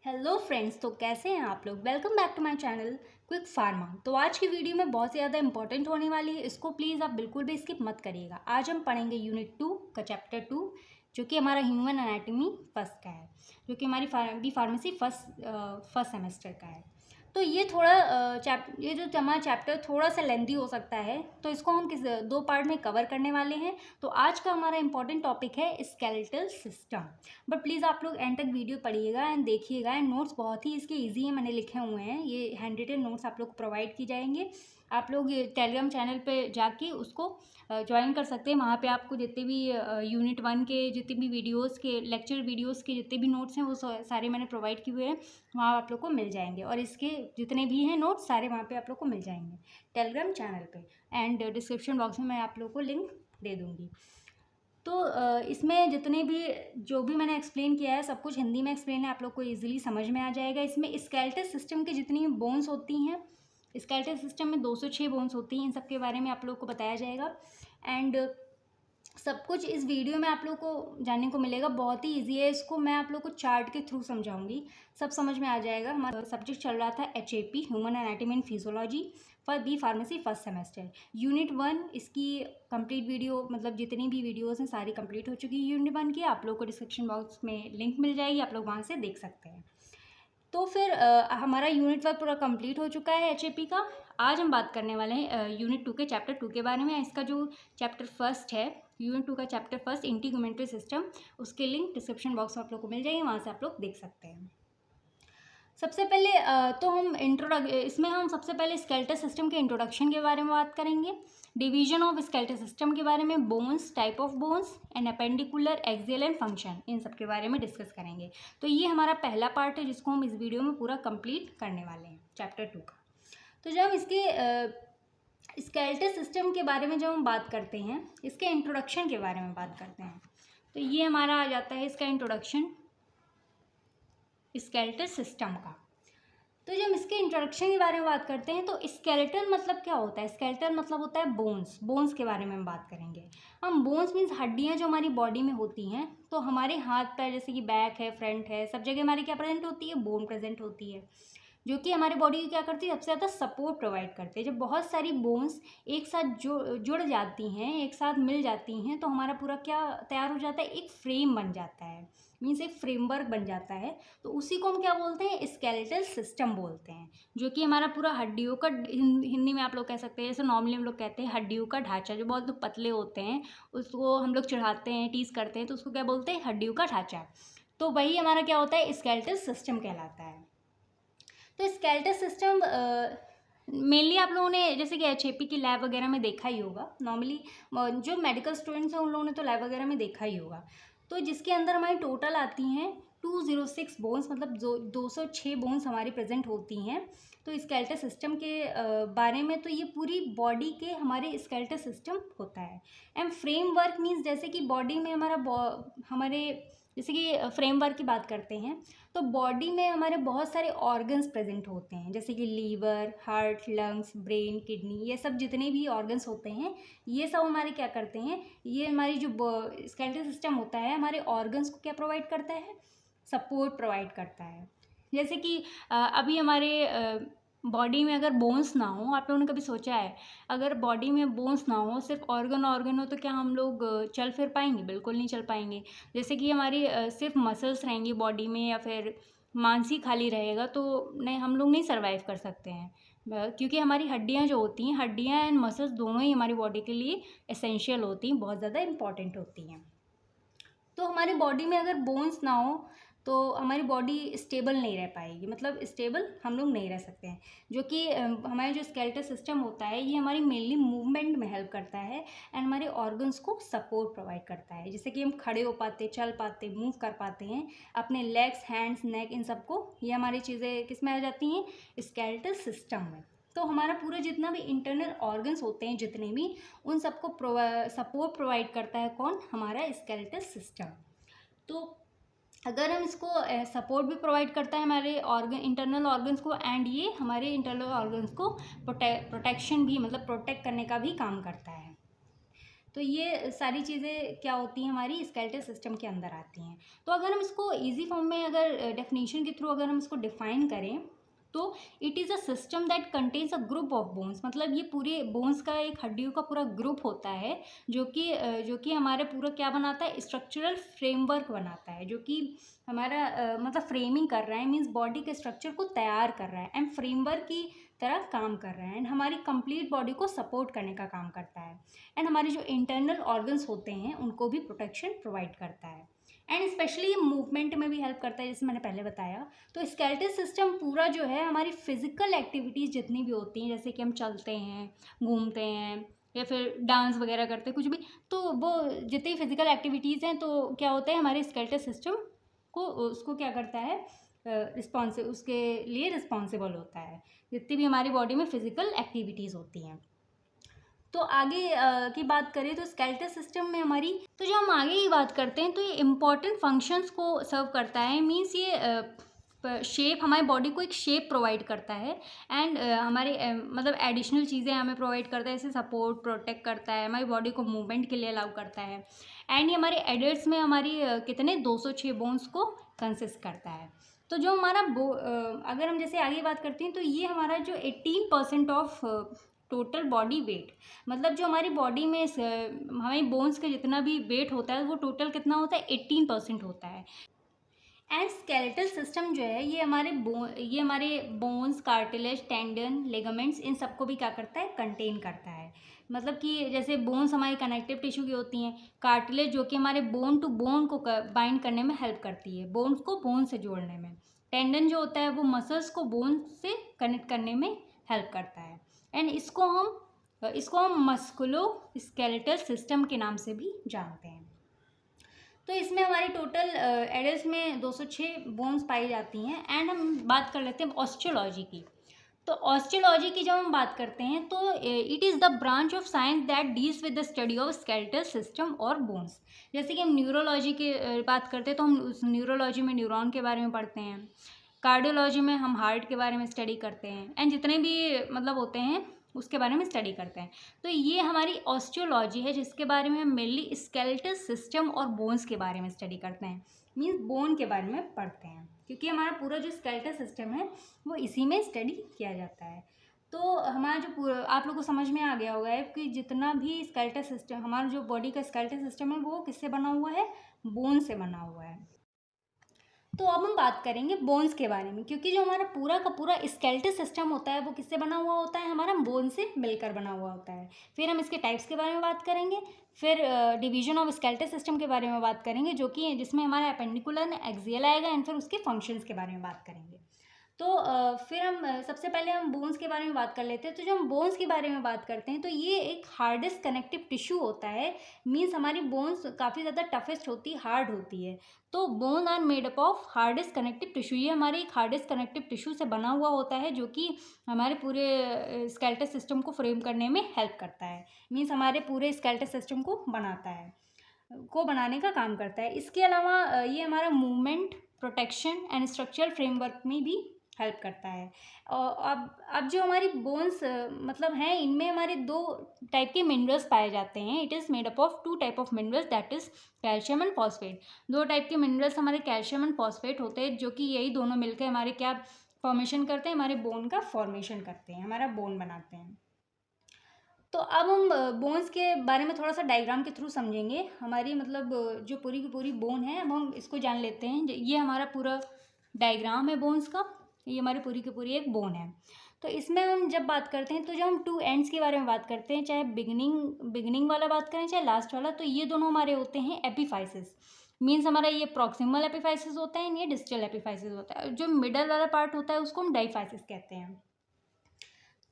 Hello friends, तो कैसे हैं आप लोग। Welcome back to my channel quick pharma. तो आज की वीडियो में बहुत ज़्यादा इंपॉर्टेंट होने वाली है, इसको प्लीज़ आप बिल्कुल भी स्किप मत करिएगा। आज हम पढ़ेंगे यूनिट 2 का चैप्टर 2, जो कि हमारा ह्यूमन एनाटॉमी फर्स्ट का है, जो कि हमारी बी फार्मेसी फर्स्ट सेमेस्टर का है। तो ये थोड़ा ये जो हमारा चैप्टर थोड़ा सा लेंथी हो सकता है, तो इसको हम दो पार्ट में कवर करने वाले हैं। तो आज का हमारा इंपॉर्टेंट टॉपिक है स्केलेटल सिस्टम। बट प्लीज़ आप लोग एंड तक वीडियो पढ़िएगा एंड देखिएगा। एंड नोट्स बहुत ही इसके इजी हैं, मैंने लिखे हुए हैं। ये हैंड रिटन नोट्स आप लोग को प्रोवाइड की जाएंगे। आप लोग ये टेलीग्राम चैनल पे जाके उसको ज्वाइन कर सकते हैं। वहाँ पे आपको जितने भी यूनिट 1 के जितने भी वीडियोस के लेक्चर वीडियोस के जितने भी नोट्स हैं वो सारे मैंने प्रोवाइड किए हुए हैं, वहाँ आप लोग को मिल जाएंगे। और इसके जितने भी हैं नोट्स सारे वहाँ पे आप लोग को मिल जाएंगे टेलीग्राम चैनल पे। एंड डिस्क्रिप्शन बॉक्स में मैं आप लोग को लिंक दे दूँगी। तो इसमें जितने भी जो भी मैंने एक्सप्लेन किया है सब कुछ हिंदी में एक्सप्लेन है, आप लोग को इजीली समझ में आ जाएगा। इसमें स्केलेटल सिस्टम की जितनी बोन्स होती हैं, स्केलेटल सिस्टम में 206 बोन्स होती हैं, इन सब के बारे में आप लोग को बताया जाएगा। एंड सब कुछ इस वीडियो में आप लोग को जानने को मिलेगा। बहुत ही इजी है, इसको मैं आप लोग को चार्ट के थ्रू समझाऊंगी, सब समझ में आ जाएगा। हमारा सब्जेक्ट चल रहा था HAP human anatomy and physiology for B pharmacy first semester. Unit 1 इसकी कंप्लीट वीडियो, मतलब जितनी भी वीडियोस हैं सारी कंप्लीट हो चुकी है। यूनिट 1 की आप लोग को डिस्क्रिप्शन बॉक्स में लिंक मिल जाएगी, आप लोग वहाँ से देख सकते हैं। तो फिर हमारा यूनिट 1 पूरा कंप्लीट हो चुका है HAP का। आज हम बात करने वाले हैं यूनिट 2 के चैप्टर 2 के बारे में। इसका जो चैप्टर फर्स्ट है, यूनिट 2 का चैप्टर फर्स्ट इंटीग्यूमेंट्री सिस्टम, उसके लिंक डिस्क्रिप्शन बॉक्स में आप लोग को मिल जाएगी, वहाँ से आप लोग देख सकते हैं। सबसे पहले तो हम इसमें हम सबसे पहले स्केलेटल सिस्टम के इंट्रोडक्शन के बारे में बात करेंगे, डिवीजन ऑफ स्केलेटल सिस्टम के बारे में, bones, type of bones and appendicular, axial and function, इन सब के बारे में डिस्कस करेंगे। तो ये हमारा पहला पार्ट है जिसको हम इस वीडियो में पूरा कंप्लीट करने वाले हैं चैप्टर 2 का। तो जब हम इसके स्केलेटल सिस्टम के बारे में जब हम बात करते हैं, इसके इंट्रोडक्शन के बारे में बात करते हैं, तो ये हमारा आ जाता है इसका इंट्रोडक्शन स्केलेटल सिस्टम का। तो जब इसके इंट्रोडक्शन के बारे में बात करते हैं, तो स्केलेटल मतलब क्या होता है। स्केलेटल मतलब होता है बोन्स। बोन्स के बारे में हम बात करेंगे। हम बोन्स मीन्स हड्डियाँ जो हमारी बॉडी में होती हैं। तो हमारे हाथ पैर जैसे कि बैक है, फ्रंट है, सब जगह हमारी क्या प्रेजेंट होती है, बोन प्रेजेंट होती है, जो कि हमारी बॉडी की क्या करती है, सबसे ज़्यादा सपोर्ट प्रोवाइड करते हैं। जब बहुत सारी बोन्स एक साथ जुड़ जाती हैं, एक साथ मिल जाती हैं, तो हमारा पूरा क्या तैयार हो जाता है, एक फ्रेम बन जाता है, मीन्स एक फ्रेमवर्क बन जाता है। तो उसी को हम क्या बोलते हैं, स्केलेटल सिस्टम बोलते हैं, जो कि हमारा पूरा हड्डियों का, हिंदी में आप लोग कह सकते हैं, जैसे नॉर्मली हम लोग कहते हैं हड्डियों का ढांचा, जो बहुत पतले होते हैं उसको हम लोग चढ़ाते हैं, टीज करते हैं, तो उसको क्या बोलते हैं, हड्डियों का ढांचा। तो वही हमारा क्या होता है, स्केलेटल सिस्टम कहलाता है। तो स्केलेटल सिस्टम मेनली आप लोगों ने जैसे कि HAP की लैब वगैरह में देखा ही होगा। नॉर्मली जो मेडिकल स्टूडेंट्स हैं उन लोगों ने तो लैब वगैरह में देखा ही होगा। तो जिसके अंदर हमारी टोटल आती हैं 206 बोन्स, मतलब 206 बोन्स हमारी प्रेजेंट होती हैं। तो स्केलेटल सिस्टम के बारे में तो ये पूरी बॉडी के हमारे स्केलेटल सिस्टम होता है। एंड फ्रेमवर्क मीन्स जैसे कि बॉडी में हमारे जैसे कि फ्रेमवर्क की बात करते हैं, तो बॉडी में हमारे बहुत सारे ऑर्गन्स प्रेजेंट होते हैं, जैसे कि liver, heart, lungs, brain, kidney, ये सब जितने भी ऑर्गन्स होते हैं, ये सब हमारे क्या करते हैं, ये हमारी जो स्केलेटल सिस्टम होता है हमारे ऑर्गन्स को क्या प्रोवाइड करता है, सपोर्ट प्रोवाइड करता है। जैसे कि अभी हमारे बॉडी में अगर बोन्स ना हो, आप लोगों ने कभी सोचा है अगर बॉडी में बोन्स ना हो, सिर्फ ऑर्गन हो, तो क्या हम लोग चल फिर पाएंगे, बिल्कुल नहीं चल पाएंगे। जैसे कि हमारी सिर्फ मसल्स रहेंगी बॉडी में या फिर मांस ही खाली रहेगा, तो नहीं, हम लोग नहीं सर्वाइव कर सकते हैं, क्योंकि हमारी हड्डियाँ जो होती हैं, हड्डियाँ एंड मसल्स दोनों ही हमारी बॉडी के लिए एसेंशियल होती हैं, बहुत ज़्यादा इंपॉर्टेंट होती हैं। तो हमारी बॉडी में अगर बोन्स ना हो तो हमारी बॉडी स्टेबल नहीं रह पाएगी, मतलब स्टेबल हम लोग नहीं रह सकते हैं। जो कि हमारा जो स्केलेटल सिस्टम होता है ये हमारी मेनली मूवमेंट में हेल्प करता है एंड हमारे ऑर्गन्स को सपोर्ट प्रोवाइड करता है, जैसे कि हम खड़े हो पाते, चल पाते, मूव कर पाते हैं अपने लेग्स, हैंड्स, नेक, इन सबको, ये हमारी चीज़ें किस में आ जाती हैं, स्केलेटल सिस्टम में। तो हमारा पूरा जितना भी इंटरनल ऑर्गन्स होते हैं जितने भी, उन सबको सपोर्ट प्रोवाइड करता है कौन, हमारा स्केलेटल सिस्टम। तो अगर हम इसको सपोर्ट भी प्रोवाइड करता है हमारे इंटरनल ऑर्गन्स को, एंड ये हमारे इंटरनल ऑर्गन्स को प्रोटेक्शन भी, मतलब प्रोटेक्ट करने का भी काम करता है। तो ये सारी चीज़ें क्या होती हैं, हमारी स्केलेटल सिस्टम के अंदर आती हैं। तो अगर हम इसको ईजी फॉर्म में अगर डेफिनेशन के थ्रू अगर हम इसको डिफाइन करें तो it is a system that contains a group of bones, मतलब ये पूरे बोन्स का एक हड्डियों का पूरा ग्रुप होता है जो कि हमारे पूरा क्या बनाता है, स्ट्रक्चरल फ्रेमवर्क बनाता है, जो कि हमारा मतलब फ्रेमिंग कर रहा है, मीन्स बॉडी के स्ट्रक्चर को तैयार कर रहा है एंड फ्रेमवर्क की तरह काम कर रहा है एंड हमारी कंप्लीट बॉडी को सपोर्ट करने का काम करता है एंड हमारे जो इंटरनल ऑर्गन्स होते हैं उनको भी प्रोटेक्शन प्रोवाइड करता है एंड स्पेशली ये मूवमेंट में भी हेल्प करता है, जैसे मैंने पहले बताया। तो स्केलेटल सिस्टम पूरा जो है हमारी फिजिकल एक्टिविटीज़ जितनी भी होती हैं, जैसे कि हम चलते हैं, घूमते हैं या फिर डांस वगैरह करते हैं, कुछ भी, तो वो जितनी फिजिकल एक्टिविटीज़ हैं तो क्या होता है, हमारे स्केलेटल सिस्टम को उसको क्या करता है, उसके लिए रिस्पॉन्सिबल होता है, जितनी भी हमारी बॉडी में फिजिकल एक्टिविटीज़ होती हैं। तो आगे की बात करें तो स्केलेटल सिस्टम में हमारी, तो जो हम आगे की बात करते हैं तो ये इम्पॉर्टेंट फंक्शंस को सर्व करता है, मीन्स ये शेप, हमारी बॉडी को एक शेप प्रोवाइड करता है एंड हमारे मतलब एडिशनल चीज़ें हमें प्रोवाइड करता है, जैसे सपोर्ट, प्रोटेक्ट करता है, हमारी बॉडी को मूवमेंट के लिए अलाउ करता है एंड ये हमारे एडल्ट्स में हमारी कितने 206 बोन्स को कंसिस्ट करता है। तो जो हमारा अगर हम जैसे आगे बात करते हैं तो ये हमारा जो 18% ऑफ टोटल बॉडी वेट, मतलब जो हमारी बॉडी में हमारी बोन्स का जितना भी वेट होता है वो टोटल कितना होता है, 18% होता है। एंड स्केलेटल सिस्टम जो है ये हमारे बोन्स, कार्टिलेज, टेंडन, लिगामेंट्स, इन सबको भी क्या करता है, कंटेन करता है। मतलब कि जैसे बोन्स हमारी कनेक्टिव टिश्यू की होती हैं, कार्टिलेज जो कि हमारे बोन टू बोन को बाइंड करने में हेल्प करती है, बोन्स को बोन से जोड़ने में। टेंडन जो होता है वो मसल्स को बोन से कनेक्ट करने में हेल्प करता है एंड इसको हम मस्कुलो स्केलेटल सिस्टम के नाम से भी जानते हैं। तो इसमें हमारी टोटल एडल्ट में 206 बोन्स पाई जाती हैं एंड हम बात कर लेते हैं ऑस्टियोलॉजी की। तो ऑस्टियोलॉजी की जब हम बात करते हैं तो it is the branch of science that deals with the study of skeletal system और बोन्स। जैसे कि हम न्यूरोलॉजी की बात करते हैं तो हम उस न्यूरोलॉजी में न्यूरॉन के बारे में पढ़ते हैं, कार्डियोलॉजी में हम हार्ट के बारे में स्टडी करते हैं एंड जितने भी मतलब होते हैं उसके बारे में स्टडी करते हैं। तो ये हमारी ऑस्टियोलॉजी है जिसके बारे में हम मेनली स्केलेटल सिस्टम और बोन्स के बारे में स्टडी करते हैं, मीन्स बोन के बारे में पढ़ते हैं, क्योंकि हमारा पूरा जो स्केलेटल सिस्टम है वो इसी में स्टडी किया जाता है। तो हमारा जो पूरा आप लोगों को समझ में आ गया होगा है कि जितना भी स्केलेटल सिस्टम, हमारा जो बॉडी का स्केलेटल सिस्टम है वो किससे बना हुआ है, बोन से बना हुआ है। तो अब हम बात करेंगे बोन्स के बारे में, क्योंकि जो हमारा पूरा का पूरा स्केलेटल सिस्टम होता है वो किससे बना हुआ होता है, हमारा बोन से मिलकर बना हुआ होता है। फिर हम इसके टाइप्स के बारे में बात करेंगे, फिर डिवीजन ऑफ स्केलेटल सिस्टम के बारे में बात करेंगे, जो कि जिसमें हमारा एपेंडिकुलर एक्सियल आएगा एंड फिर उसके फंक्शंस के बारे में बात करेंगे। तो फिर हम सबसे पहले हम बोन्स के बारे में बात कर लेते हैं। तो जो हम बोन्स के बारे में बात करते हैं तो ये एक हार्डेस्ट कनेक्टिव टिश्यू होता है, मीन्स हमारी बोन्स काफ़ी ज़्यादा टफेस्ट होती, हार्ड होती है। तो bone are made up of hardest connective tissue, ये हमारे एक हार्डेस्ट कनेक्टिव टिश्यू से बना हुआ होता है, जो कि हमारे पूरे स्केलेटल सिस्टम को फ्रेम करने में हेल्प करता है, मीन्स हमारे पूरे स्केलेटल सिस्टम को बनाने का काम करता है। इसके अलावा ये हमारा movement, protection and structural framework में भी हेल्प करता है। और अब जो हमारी बोन्स मतलब हैं, इनमें हमारे 2 टाइप के मिनरल्स पाए जाते हैं। It is made up of 2 type of minerals, that is calcium and phosphate. 2 type के मिनरल्स हमारे कैल्शियम एंड फॉस्फेट होते हैं, जो कि यही दोनों मिलकर हमारे क्या फॉर्मेशन करते हैं, हमारे बोन का फॉर्मेशन करते हैं, हमारा बोन बनाते हैं। तो अब हम बोन्स के बारे में थोड़ा सा डायग्राम के थ्रू समझेंगे। हमारी मतलब जो पूरी की पूरी बोन है, अब हम इसको जान लेते हैं। ये हमारा पूरा डायग्राम है बोन्स का, ये हमारी पूरी की पूरी एक बोन है। तो इसमें हम जब बात करते हैं तो जब हम 2 एंड्स के बारे में बात करते हैं, चाहे बिगिनिंग वाला बात करें चाहे लास्ट वाला, तो ये दोनों हमारे होते हैं एपिफाइसिस, मीन्स हमारा ये प्रॉक्सिमल एपिफाइसिस होता है, ये डिस्टल एपिफाइसिस होता है। जो मिडल वाला पार्ट होता है उसको हम डाइफाइसिस कहते हैं।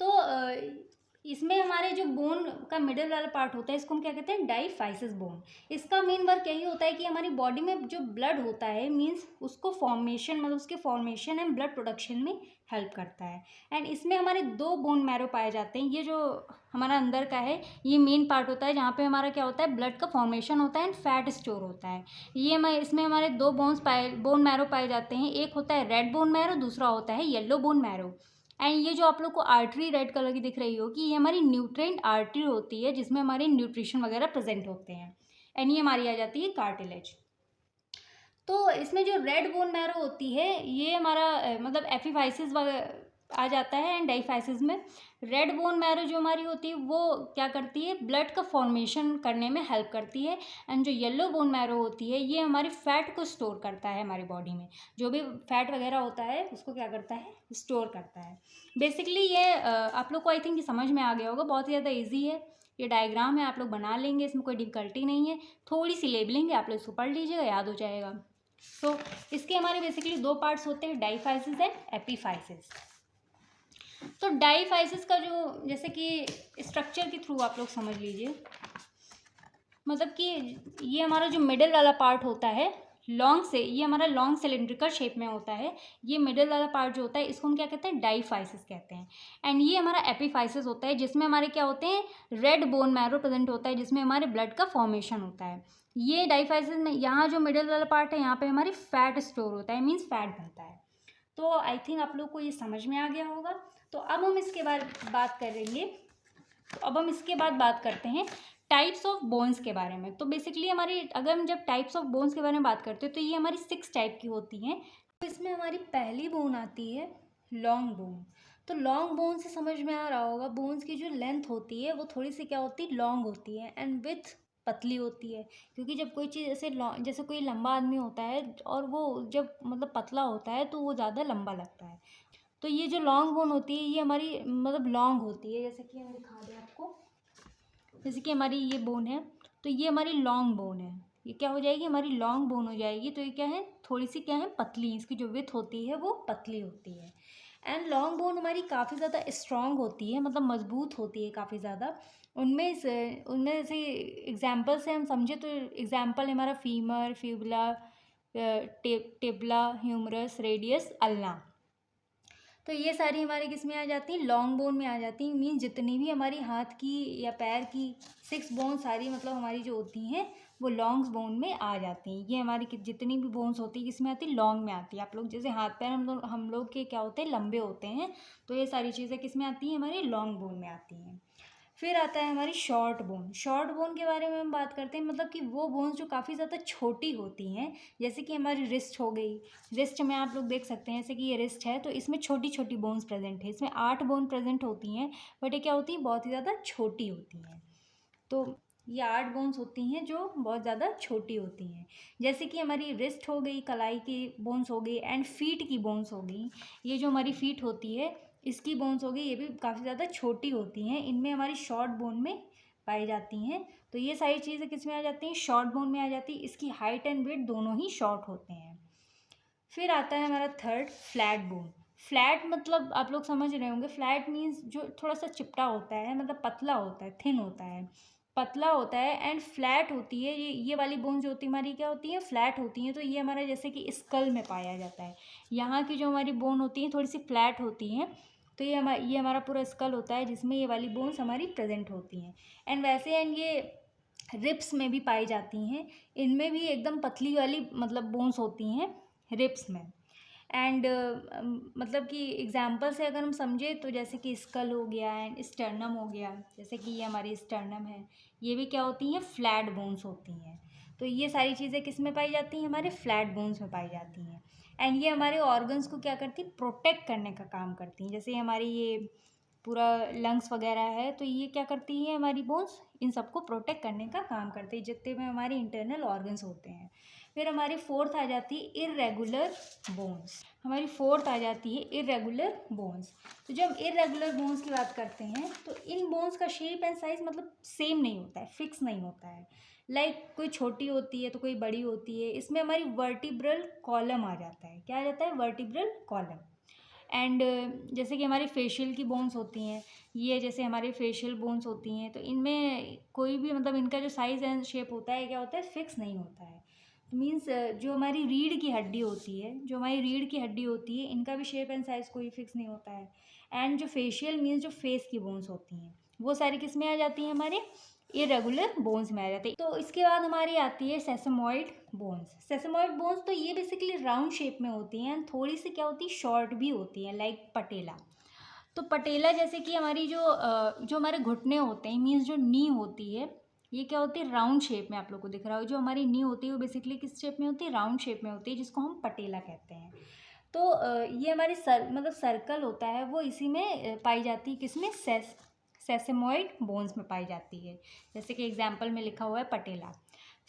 तो इसमें हमारे जो बोन का मिडल वाला पार्ट होता है इसको हम क्या कहते हैं, डाइफाइसिस बोन। इसका मेन वर्क यही होता है कि हमारी बॉडी में जो ब्लड होता है, मीन्स उसको फॉर्मेशन, मतलब उसके फॉर्मेशन एंड ब्लड प्रोडक्शन में हेल्प करता है। एंड इसमें हमारे 2 बोन मैरो पाए जाते हैं। ये जो हमारा अंदर का है ये मेन पार्ट होता है, जहाँ पे हमारा क्या होता है, ब्लड का फॉर्मेशन होता है एंड फैट स्टोर होता है। इसमें हमारे 2 बोन मैरो पाए जाते हैं। एक होता है रेड बोन मैरो, दूसरा होता है येलो बोन मैरो। एंड ये जो आप लोग को आर्टरी रेड कलर की दिख रही हो कि ये हमारी न्यूट्रिएंट आर्टरी होती है जिसमें हमारे न्यूट्रिशन वगैरह प्रेजेंट होते हैं। एंड ये हमारी आ जाती है कार्टिलेज। तो इसमें जो रेड बोन मैरो होती है ये हमारा मतलब एपिफाइसिस आ जाता है। एंड डाइफाइसिस में रेड बोन मैरो जो हमारी होती है वो क्या करती है, ब्लड का फॉर्मेशन करने में हेल्प करती है। एंड जो येलो बोन मैरो होती है ये हमारी फैट को स्टोर करता है हमारी बॉडी में, जो भी फैट वगैरह होता है उसको क्या करता है, स्टोर करता है। बेसिकली ये आप लोग को आई थिंक समझ में आ गया होगा, बहुत ही ज़्यादा ईजी है। ये डायग्राम है, आप लोग बना लेंगे, इसमें कोई डिफिकल्टी नहीं है। थोड़ी सी लेबलिंग है, आप लोग इसको पढ़ लीजिएगा, याद हो जाएगा। तो इसके हमारे बेसिकली दो पार्ट्स होते हैं, डाइफाइसिस एंड एपिफाइसिस। तो डाइफाइसिस का जो जैसे कि स्ट्रक्चर के थ्रू आप लोग समझ लीजिए, मतलब कि ये हमारा जो मिडिल वाला पार्ट होता है लॉन्ग से, ये हमारा लॉन्ग सिलेंड्रिकल शेप में होता है। ये मिडिल वाला पार्ट जो होता है इसको हम क्या कहते हैं, डाइफाइसिस कहते हैं। एंड ये हमारा एपिफाइसिस होता है जिसमें हमारे क्या होते हैं, रेड बोन मैरो प्रेजेंट होता है जिसमें हमारे ब्लड का फॉर्मेशन होता है। ये डाइफाइसिस में यहाँ जो मिडिल वाला पार्ट है यहाँ पे हमारी फैट स्टोर होता है, मीन्स फैट बनता है। तो आई थिंक आप लोग को ये समझ में आ गया होगा। तो अब हम इसके बारे बात करेंगे। तो अब हम इसके बाद बात करते हैं टाइप्स ऑफ बोन्स के बारे में। तो बेसिकली हमारी अगर हम जब टाइप्स ऑफ बोन्स के बारे में बात करते हैं तो ये हमारी 6 टाइप की होती हैं। तो इसमें हमारी पहली बोन आती है लॉन्ग बोन। तो लॉन्ग बोन से समझ में आ रहा होगा, बोन्स की जो लेंथ होती है वो थोड़ी सी क्या होती है, लॉन्ग होती है। एंड विथ पतली होती है, क्योंकि जब कोई चीज़ जैसे कोई लंबा आदमी होता है और वो जब मतलब पतला होता है तो वो ज़्यादा लंबा लगता है। तो ये जो लॉन्ग बोन होती है ये हमारी मतलब लॉन्ग होती है, जैसे कि हम दिखा दें आपको, जैसे कि हमारी ये बोन है तो ये हमारी लॉन्ग बोन है। ये क्या हो जाएगी, हमारी लॉन्ग बोन हो जाएगी। तो ये क्या है, थोड़ी सी क्या है, पतली, इसकी जो विथ होती है वो पतली होती है। एंड लॉन्ग बोन हमारी काफ़ी ज़्यादा स्ट्रॉन्ग होती है, मतलब मजबूत होती है काफ़ी ज़्यादा। उनमें जैसे एग्जाम्पल से हम समझे तो एग्जाम्पल है हमारा फीमर, फ्यूबुला, टिबला, ह्यूमरस, रेडियस, अल्ना। तो ये सारी हमारी किस में आ जाती हैं, लॉन्ग बोन में आ जाती हैं। मीन जितनी भी हमारी हाथ की या पैर की 6 बोन सारी मतलब हमारी जो होती हैं वो लॉन्ग बोन में आ जाती हैं। ये हमारी जितनी भी बोन्स होती है किस में आती है, लॉन्ग में आती है। आप लोग जैसे हाथ पैर हम लोग के क्या होते हैं, लंबे होते हैं, तो ये सारी चीज़ें किस में आती हैं, हमारी लॉन्ग बोन में आती हैं। फिर आता है हमारी शॉर्ट बोन। शॉर्ट बोन के बारे में हम बात करते हैं, मतलब कि वो बोन्स जो काफ़ी ज़्यादा छोटी होती हैं, जैसे कि हमारी रिस्ट हो गई। रिस्ट में आप लोग देख सकते हैं, जैसे कि ये रिस्ट है तो इसमें छोटी छोटी बोन्स प्रेजेंट है। इसमें 8 बोन प्रेजेंट होती हैं, बट ये क्या होती है, बहुत ही ज़्यादा छोटी होती हैं। तो ये 8 बोन्स होती हैं जो बहुत ज़्यादा छोटी होती हैं। जैसे कि हमारी रिस्ट हो गई, कलाई की बोन्स हो गई, एंड फीट की बोन्स हो गई। ये जो हमारी फीट होती है इसकी बोन्स हो गई, ये भी काफ़ी ज़्यादा छोटी होती हैं। इनमें हमारी शॉर्ट बोन में पाई जाती हैं। तो ये सारी चीज़ें किस में आ जाती हैं, शॉर्ट बोन में आ जाती है। इसकी हाइट एंड वेट दोनों ही शॉर्ट होते हैं। फिर आता है हमारा थर्ड, फ्लैट बोन। फ्लैट मतलब आप लोग समझ रहे होंगे, फ्लैट मीन्स जो थोड़ा सा चिपटा होता है, मतलब पतला होता है, थिन होता है, पतला होता है। एंड फ्लैट होती है। ये वाली बोन जो होती है हमारी क्या होती है, फ्लैट होती हैं। तो ये हमारा जैसे कि स्कल में पाया जाता है। यहाँ की जो हमारी बोन होती है थोड़ी सी फ्लैट होती हैं। तो ये हमारा पूरा स्कल होता है जिसमें ये वाली बोन्स हमारी प्रेजेंट होती हैं। एंड ये रिप्स में भी पाई जाती हैं। इनमें भी एकदम पतली वाली मतलब बोन्स होती हैं रिप्स में। एंड मतलब कि एग्जाम्पल से अगर हम समझे तो जैसे कि स्कल हो गया एंड स्टर्नम हो गया, जैसे कि ये हमारी स्टर्नम है, ये भी क्या होती हैं, फ्लैट बोन्स होती हैं। तो ये सारी चीज़ें किस में पाई जाती हैं, हमारे फ्लैट बोन्स में पाई जाती हैं। एंड ये हमारे ऑर्गन्स को क्या करती, प्रोटेक्ट करने का काम करती हैं। जैसे हमारी ये पूरा लंग्स वगैरह है तो ये क्या करती है, हमारी बोन्स इन सबको प्रोटेक्ट करने का काम करती है, जितने में हमारे इंटरनल ऑर्गन्स होते हैं। फिर हमारी फोर्थ आ जाती है इर्रेगुलर बोन्स। हमारी फोर्थ आ जाती है इर्रेगुलर बोन्स। तो जब हम इर्रेगुलर बोन्स की बात करते हैं तो इन बोन्स का शेप एंड साइज मतलब सेम नहीं होता है, फिक्स नहीं होता है। कोई छोटी होती है तो कोई बड़ी होती है। इसमें हमारी वर्टिब्रल कॉलम आ जाता है। क्या आ जाता है, वर्टिब्रल कॉलम। एंड जैसे कि हमारी फेशियल की बोन्स होती हैं, ये जैसे हमारे फेशियल बोन्स होती हैं, तो इनमें कोई भी मतलब इनका जो साइज़ एंड शेप होता है क्या होता है, फिक्स नहीं होता है। मीन्स जो हमारी रीढ़ की हड्डी होती है, इनका भी शेप एंड साइज़ कोई फिक्स नहीं होता है। एंड जो फेशियल मीन्स जो फेस की बोन्स होती हैं वो सारी किस में आ जाती हैं, हमारे इरेगुलर बोन्स में आ जाती है। तो इसके बाद हमारी आती है सेसमॉइड बोन्स। सेसमॉइड बोन्स तो ये बेसिकली राउंड शेप में होती हैं, थोड़ी सी क्या होती है, शॉर्ट भी होती है, लाइक पटेला। तो पटेला जैसे कि हमारी जो हमारे घुटने होते हैं, मीन्स जो नी होती है, ये क्या होती है, राउंड शेप में आप लोग को दिख रहा हो। जो हमारी नी होती है वो बेसिकली किस शेप में होती है, राउंड शेप में होती है, जिसको हम पटेला कहते हैं। तो ये हमारी मतलब सर्कल होता है वो इसी में पाई जाती है, किसमें, सेसेमोइड बोन्स में पाई जाती है, जैसे कि एग्जाम्पल में लिखा हुआ है पटेला।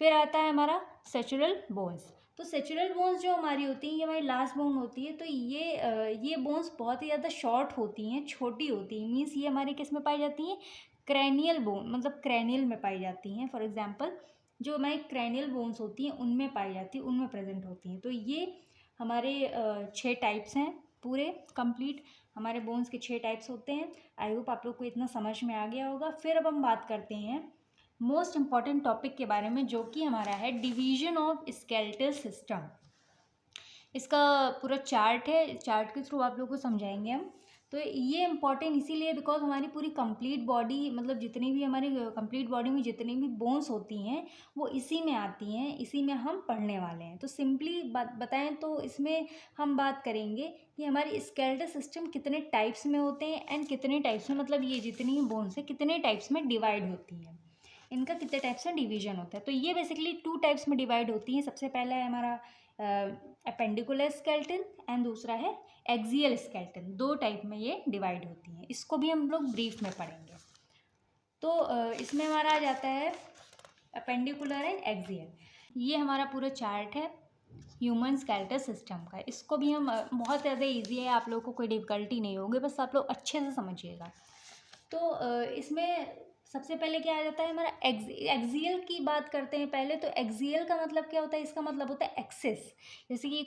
फिर आता है हमारा सेचुरल बोन्स। तो सेचुरल बोन्स जो हमारी होती हैं, ये हमारी लास्ट बोन होती है। तो ये बोन्स बहुत ही ज़्यादा शॉर्ट होती हैं, छोटी होती हैं, मीन्स ये हमारे किस में पाई जाती हैं, क्रैनियल बोन, मतलब क्रैनियल में पाई जाती हैं। फॉर एग्जांपल जो हमारी क्रैनियल बोन्स होती हैं उनमें पाई जाती हैं, उनमें प्रेजेंट होती हैं। तो ये हमारे 6 टाइप्स हैं पूरे कंप्लीट, हमारे बोन्स के 6 टाइप्स होते हैं। आई होप आप लोग को इतना समझ में आ गया होगा। फिर अब हम बात करते हैं मोस्ट इम्पॉर्टेंट टॉपिक के बारे में, जो कि हमारा है डिवीजन ऑफ स्केलेटल सिस्टम। इसका पूरा चार्ट है, चार्ट के थ्रू आप लोग को समझाएंगे हम। तो ये इम्पॉर्टेंट इसीलिए बिकॉज हमारी पूरी कंप्लीट बॉडी, मतलब जितनी भी हमारी कंप्लीट बॉडी में जितनी भी बोन्स होती हैं वो इसी में आती हैं, इसी में हम पढ़ने वाले हैं। तो सिंपली बताएं तो इसमें हम बात करेंगे कि हमारी स्केलेटल सिस्टम कितने टाइप्स में होते हैं एंड कितने टाइप्स में, मतलब ये जितनी बोन्स है कितने टाइप्स में डिवाइड होती हैं, इनका कितने टाइप्स में डिवीजन होता है। तो ये बेसिकली 2 टाइप्स में डिवाइड होती हैं। सबसे पहला है हमारा एपेंडिकुलर स्केलेटन एंड दूसरा है एक्सियल स्केलेटन। 2 टाइप में ये डिवाइड होती हैं, इसको भी हम लोग ब्रीफ में पढ़ेंगे। तो इसमें हमारा आ जाता है एपेंडिकुलर एंड एक्सियल। ये हमारा पूरा चार्ट है ह्यूमन स्केलेटल सिस्टम का। इसको भी हम बहुत ज़्यादा ईजी है, आप लोगों को कोई डिफ़िकल्टी नहीं होगी, बस आप लोग अच्छे से समझिएगा। तो इसमें सबसे पहले क्या आ जाता है हमारा एक्सियल की बात करते हैं पहले। तो एक्सियल का मतलब क्या होता है, इसका मतलब होता है एक्सिस। जैसे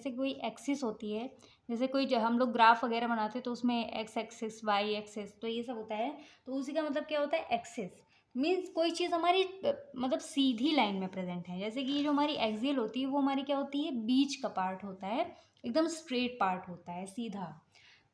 कोई एक्सिस होती है, जैसे कोई जो हम लोग ग्राफ वगैरह बनाते हैं तो उसमें एक्स एक्सिस, वाई एक्सिस, तो ये सब होता है। तो उसी का मतलब क्या होता है, एक्सिस। मीन्स कोई चीज़ हमारी मतलब सीधी लाइन में प्रेजेंट है। जैसे कि जो हमारी एक्सियल होती है वो हमारी क्या होती है, बीच का पार्ट होता है, एकदम स्ट्रेट पार्ट होता है, सीधा।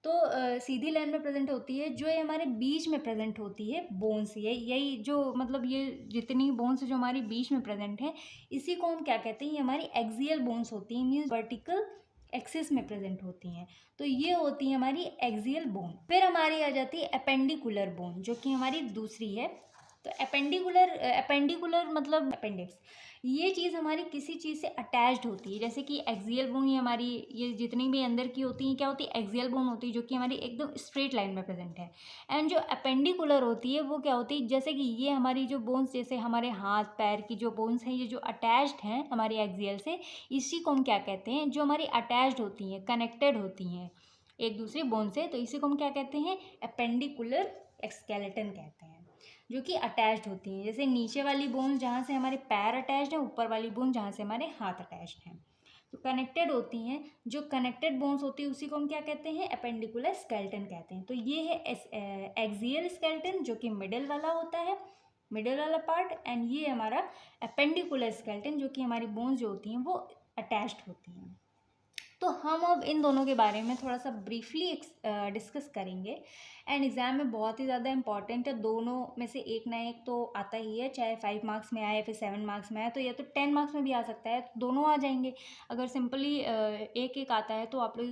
तो सीधी लाइन में प्रेजेंट होती है। जो ये हमारे बीच में प्रेजेंट होती है बोन्स, यही जो मतलब ये जितनी बोन्स जो हमारी बीच में प्रेजेंट है, इसी को हम क्या कहते हैं, ये हमारी एक्सियल बोन्स होती हैं, मीन्स वर्टिकल एक्सिस में प्रेजेंट होती हैं। तो ये होती है हमारी एक्सियल बोन। फिर हमारी आ जाती है एपेंडिकुलर बोन, जो कि हमारी दूसरी है। तो एपेंडिकुलर मतलब अपेंडिक्स। ये चीज़ हमारी किसी चीज़ से अटैच्ड होती है। जैसे कि एक्सियल बोन ये हमारी, ये जितनी भी अंदर की होती हैं क्या होती है, एक्सियल बोन होती है, जो कि हमारी एकदम स्ट्रेट लाइन में प्रेजेंट है। एंड जो अपेंडिकुलर होती है वो क्या होती है, जैसे कि ये हमारी जो बोन्स, जैसे हमारे हाथ पैर की जो बोन्स हैं, ये जो अटैच्ड हैं हमारी एक्सियल से, इसी को हम क्या कहते हैं, जो हमारी अटैच्ड होती हैं, कनेक्टेड होती हैं एक दूसरी बोन से, तो इसी को हम क्या कहते हैं, एपेंडिकुलर स्केलेटन कहते हैं, जो कि अटैच्ड होती हैं। जैसे नीचे वाली बोन्स जहाँ से हमारे पैर अटैच्ड है, ऊपर वाली बोन जहाँ से हमारे हाथ अटैच्ड हैं, तो कनेक्टेड होती हैं। जो कनेक्टेड बोन्स होती है उसी को हम क्या कहते हैं, एपेंडिकुलर स्केलेटन कहते हैं। तो ये है एक्सियल स्केलेटन, जो कि मिडिल वाला होता है, मिडिल वाला पार्ट। एंड ये हमारा एपेंडिकुलर स्केलेटन, जो कि हमारी बोन्स जो होती हैं वो अटैच्ड होती हैं। तो हम अब इन दोनों के बारे में थोड़ा सा ब्रीफली डिस्कस करेंगे। एंड एग्ज़ाम में बहुत ही ज़्यादा इंपॉर्टेंट है, दोनों में से एक ना एक तो आता ही है, चाहे 5 मार्क्स में आए फिर 7 मार्क्स में आए, तो या तो 10 मार्क्स में भी आ सकता है, तो दोनों आ जाएंगे। अगर सिंपली एक एक आता है तो आप लोग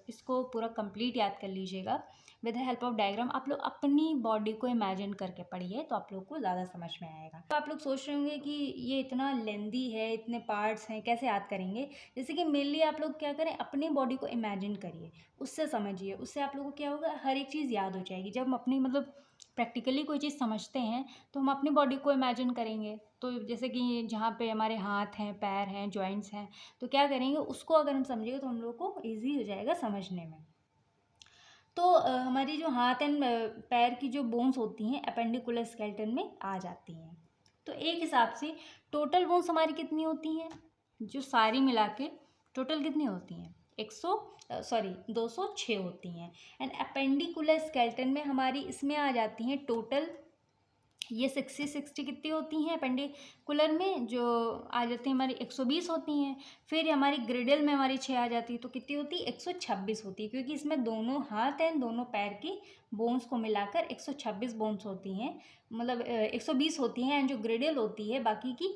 इसको पूरा कंप्लीट याद कर लीजिएगा with the help of diagram. आप लोग अपनी बॉडी को इमेजिन करके पढ़िए, तो आप लोग को ज़्यादा समझ में आएगा। तो आप लोग सोच रहे होंगे कि ये इतना लेंदी है, इतने पार्ट्स हैं, कैसे याद करेंगे। जैसे कि मेनली आप लोग क्या करें, अपनी बॉडी को इमेजिन करिए, उससे समझिए, उससे आप लोगों को क्या होगा, हर एक चीज़ याद हो जाएगी। जब हम अपनी मतलब प्रैक्टिकली कोई चीज़ समझते हैं तो हम अपनी बॉडी को इमेजिन करेंगे। तो जैसे कि जहाँ पे हमारे हाथ हैं, पैर हैं, जॉइंट्स हैं, तो क्या करेंगे, उसको अगर हम समझेंगे तो हम लोग को ईजी हो जाएगा समझने में। तो हमारी जो हाथ एंड पैर की जो बोन्स होती हैं एपेंडिकुलर स्केलेटन में आ जाती हैं। तो एक हिसाब से टोटल बोन्स हमारी कितनी होती हैं, जो सारी मिला के टोटल कितनी होती हैं, 206 होती हैं। एंड एपेंडिकुलर स्केलेटन में हमारी इसमें आ जाती हैं टोटल, ये 60 कितनी होती हैं एपेंडिकुलर में, जो आ जाती हैं हमारी 120 होती हैं। फिर हमारी ग्रिडल में हमारी 6 आ जाती है, तो कितनी होती है, 126 होती है, क्योंकि इसमें दोनों हाथ एंड दोनों पैर की बोन्स को मिलाकर 126 बोन्स होती हैं, मतलब 120 होती हैं। एंड जो ग्रिडल होती है बाकी की,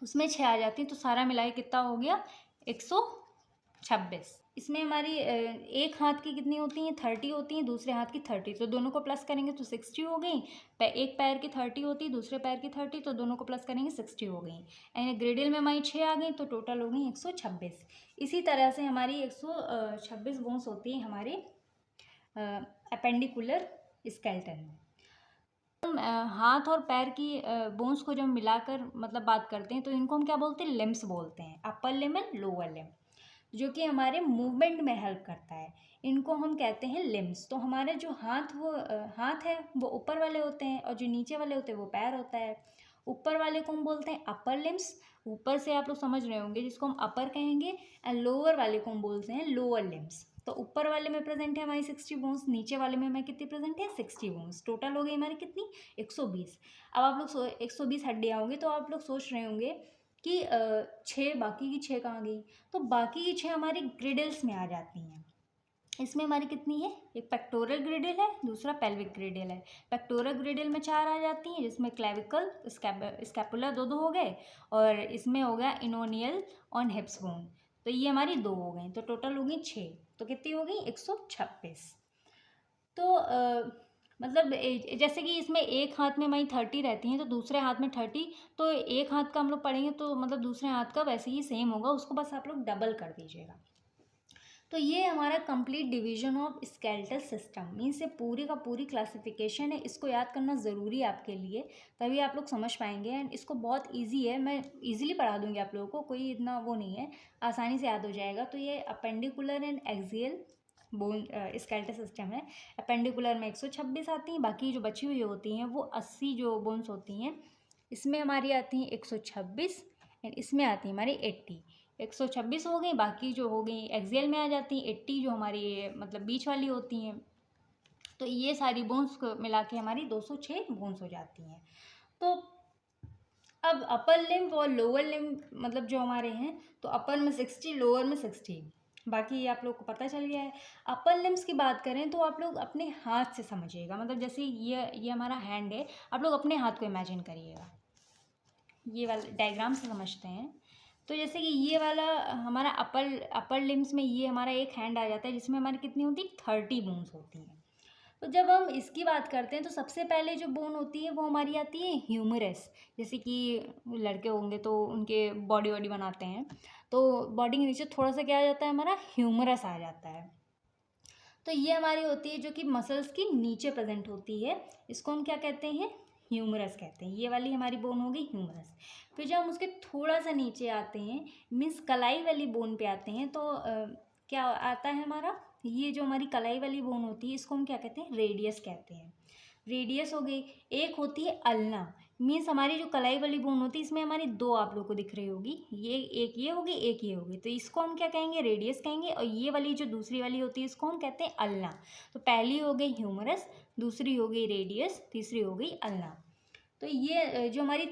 उसमें 6 आ जाती हैं, तो सारा मिला के कितना हो गया, 100 26। इसमें हमारी एक हाथ की कितनी होती हैं, 30 होती हैं, दूसरे हाथ की 30, तो दोनों को प्लस करेंगे तो 60 हो गई। एक पैर की 30 होती है, दूसरे पैर की 30, तो दोनों को प्लस करेंगे 60 हो गई। यानी ग्रेडियल में हमारी 6 आ गई, तो टोटल हो गई 126। इसी तरह से हमारी 126 बोन्स होती हैं हमारे अपेंडिकुलर स्केलेटन में। हाथ और पैर की बोन्स को जब मिलाकर मतलब बात करते हैं तो इनको हम क्या बोलते हैं, लिम्स बोलते हैं, अपर लिम एंड लोअर लिम, जो कि हमारे मूवमेंट में हेल्प करता है, इनको हम कहते हैं लिम्स। तो हमारे जो हाथ है वो ऊपर वाले होते हैं, और जो नीचे वाले होते हैं वो पैर होता है। ऊपर वाले को हम बोलते हैं अपर लिम्स, ऊपर से आप लोग समझ रहे होंगे, जिसको हम अपर कहेंगे, एंड लोअर वाले को हम बोलते हैं लोअर लिम्स। तो ऊपर वाले में प्रेजेंट है हमारी 60 बोन्स, नीचे वाले में हमारी कितनी प्रेजेंट है, 60 बोन्स। टोटल हो गई हमारी कितनी, 120। अब आप लोग 120 हड्डियाँ होंगी, तो आप लोग सोच रहे होंगे कि 6 बाकी की 6 कहाँ गई। तो बाकी की 6 हमारी ग्रिडल्स में आ जाती हैं। इसमें हमारी कितनी है, एक पेक्टोरल ग्रिडल है, दूसरा पेल्विक ग्रिडल है। पेक्टोरल ग्रिडल में 4 आ जाती हैं, जिसमें क्लेविकल, स्कैपुला दो हो गए, और इसमें हो गया इनोनियल ऑन हिप्स बोन, तो ये हमारी 2 हो गई, तो टोटल हो गई 6। तो कितनी हो गई, 126। तो मतलब जैसे कि इसमें एक हाथ में हमारी 30 रहती हैं, तो दूसरे हाथ में 30, तो एक हाथ का हम लोग पढ़ेंगे तो मतलब दूसरे हाथ का वैसे ही सेम होगा, उसको बस आप लोग डबल कर दीजिएगा। तो ये हमारा complete division of skeletal system means, ये पूरी का पूरी क्लासिफिकेशन है। इसको याद करना ज़रूरी है आपके लिए, तभी आप लोग समझ पाएंगे। एंड इसको बहुत इजी है, मैं इजीली पढ़ा दूंगी आप लोगों को, कोई इतना वो नहीं है, आसानी से याद हो जाएगा। तो ये appendicular and axial bone skeletal system है। अपेंडिकुलर में 126 आती हैं, बाकी जो बची हुई होती हैं वो 80 जो बोन्स होती हैं, इसमें हमारी आती हैं 126, एंड इसमें आती है हमारी 80। 126 हो गई, बाकी जो हो गई एक्सियल में आ जाती हैं, 80 जो हमारी मतलब बीच वाली होती हैं। तो ये सारी बोन्स को मिला के हमारी 206 बोन्स हो जाती हैं। तो अब अपर लिम्ब और लोअर लिम्ब मतलब जो हमारे हैं, तो अपर में 60, लोअर में 60, बाकी आप लोग को पता चल गया है। अपर लिम्स की बात करें तो आप लोग अपने हाथ से समझिएगा, मतलब जैसे ये हमारा हैंड है, आप लोग अपने हाथ को इमेजिन करिएगा, ये वाला डायग्राम से समझते हैं। तो जैसे कि ये वाला हमारा अपर लिम्स में ये हमारा एक हैंड आ जाता है, जिसमें हमारी कितनी होती है, 30 बोन्स होती हैं। तो जब हम इसकी बात करते हैं तो सबसे पहले जो बोन होती है वो हमारी आती है ह्यूमरस। जैसे कि लड़के होंगे तो उनके बॉडी वॉडी बनाते हैं, तो बॉडी के नीचे थोड़ा सा क्या आ जाता है, हमारा ह्यूमरस आ जाता है। तो ये हमारी होती है जो कि मसल्स की नीचे प्रेजेंट होती है, इसको हम क्या कहते हैं, ह्यूमरस कहते हैं। ये वाली हमारी बोन हो गई ह्यूमरस। फिर जब हम उसके थोड़ा सा नीचे आते हैं, मीन्स कलाई वाली बोन पे आते हैं, तो क्या आता है हमारा, ये जो हमारी कलाई वाली बोन होती है इसको हम क्या कहते हैं, रेडियस कहते हैं। रेडियस हो गई। एक होती है अल्ना, मीन्स हमारी जो कलाई वाली बोन होती है इसमें हमारी 2 आप लोग को दिख रही होगी, ये एक ये होगी, एक ये होगी, तो इसको हम क्या कहेंगे, रेडियस कहेंगे। और ये वाली जो दूसरी वाली होती है इसको हम कहते हैं अल्ना। तो पहली हो गई ह्यूमरस, दूसरी हो गई रेडियस, तीसरी हो गई अल्ना। तो ये जो हमारी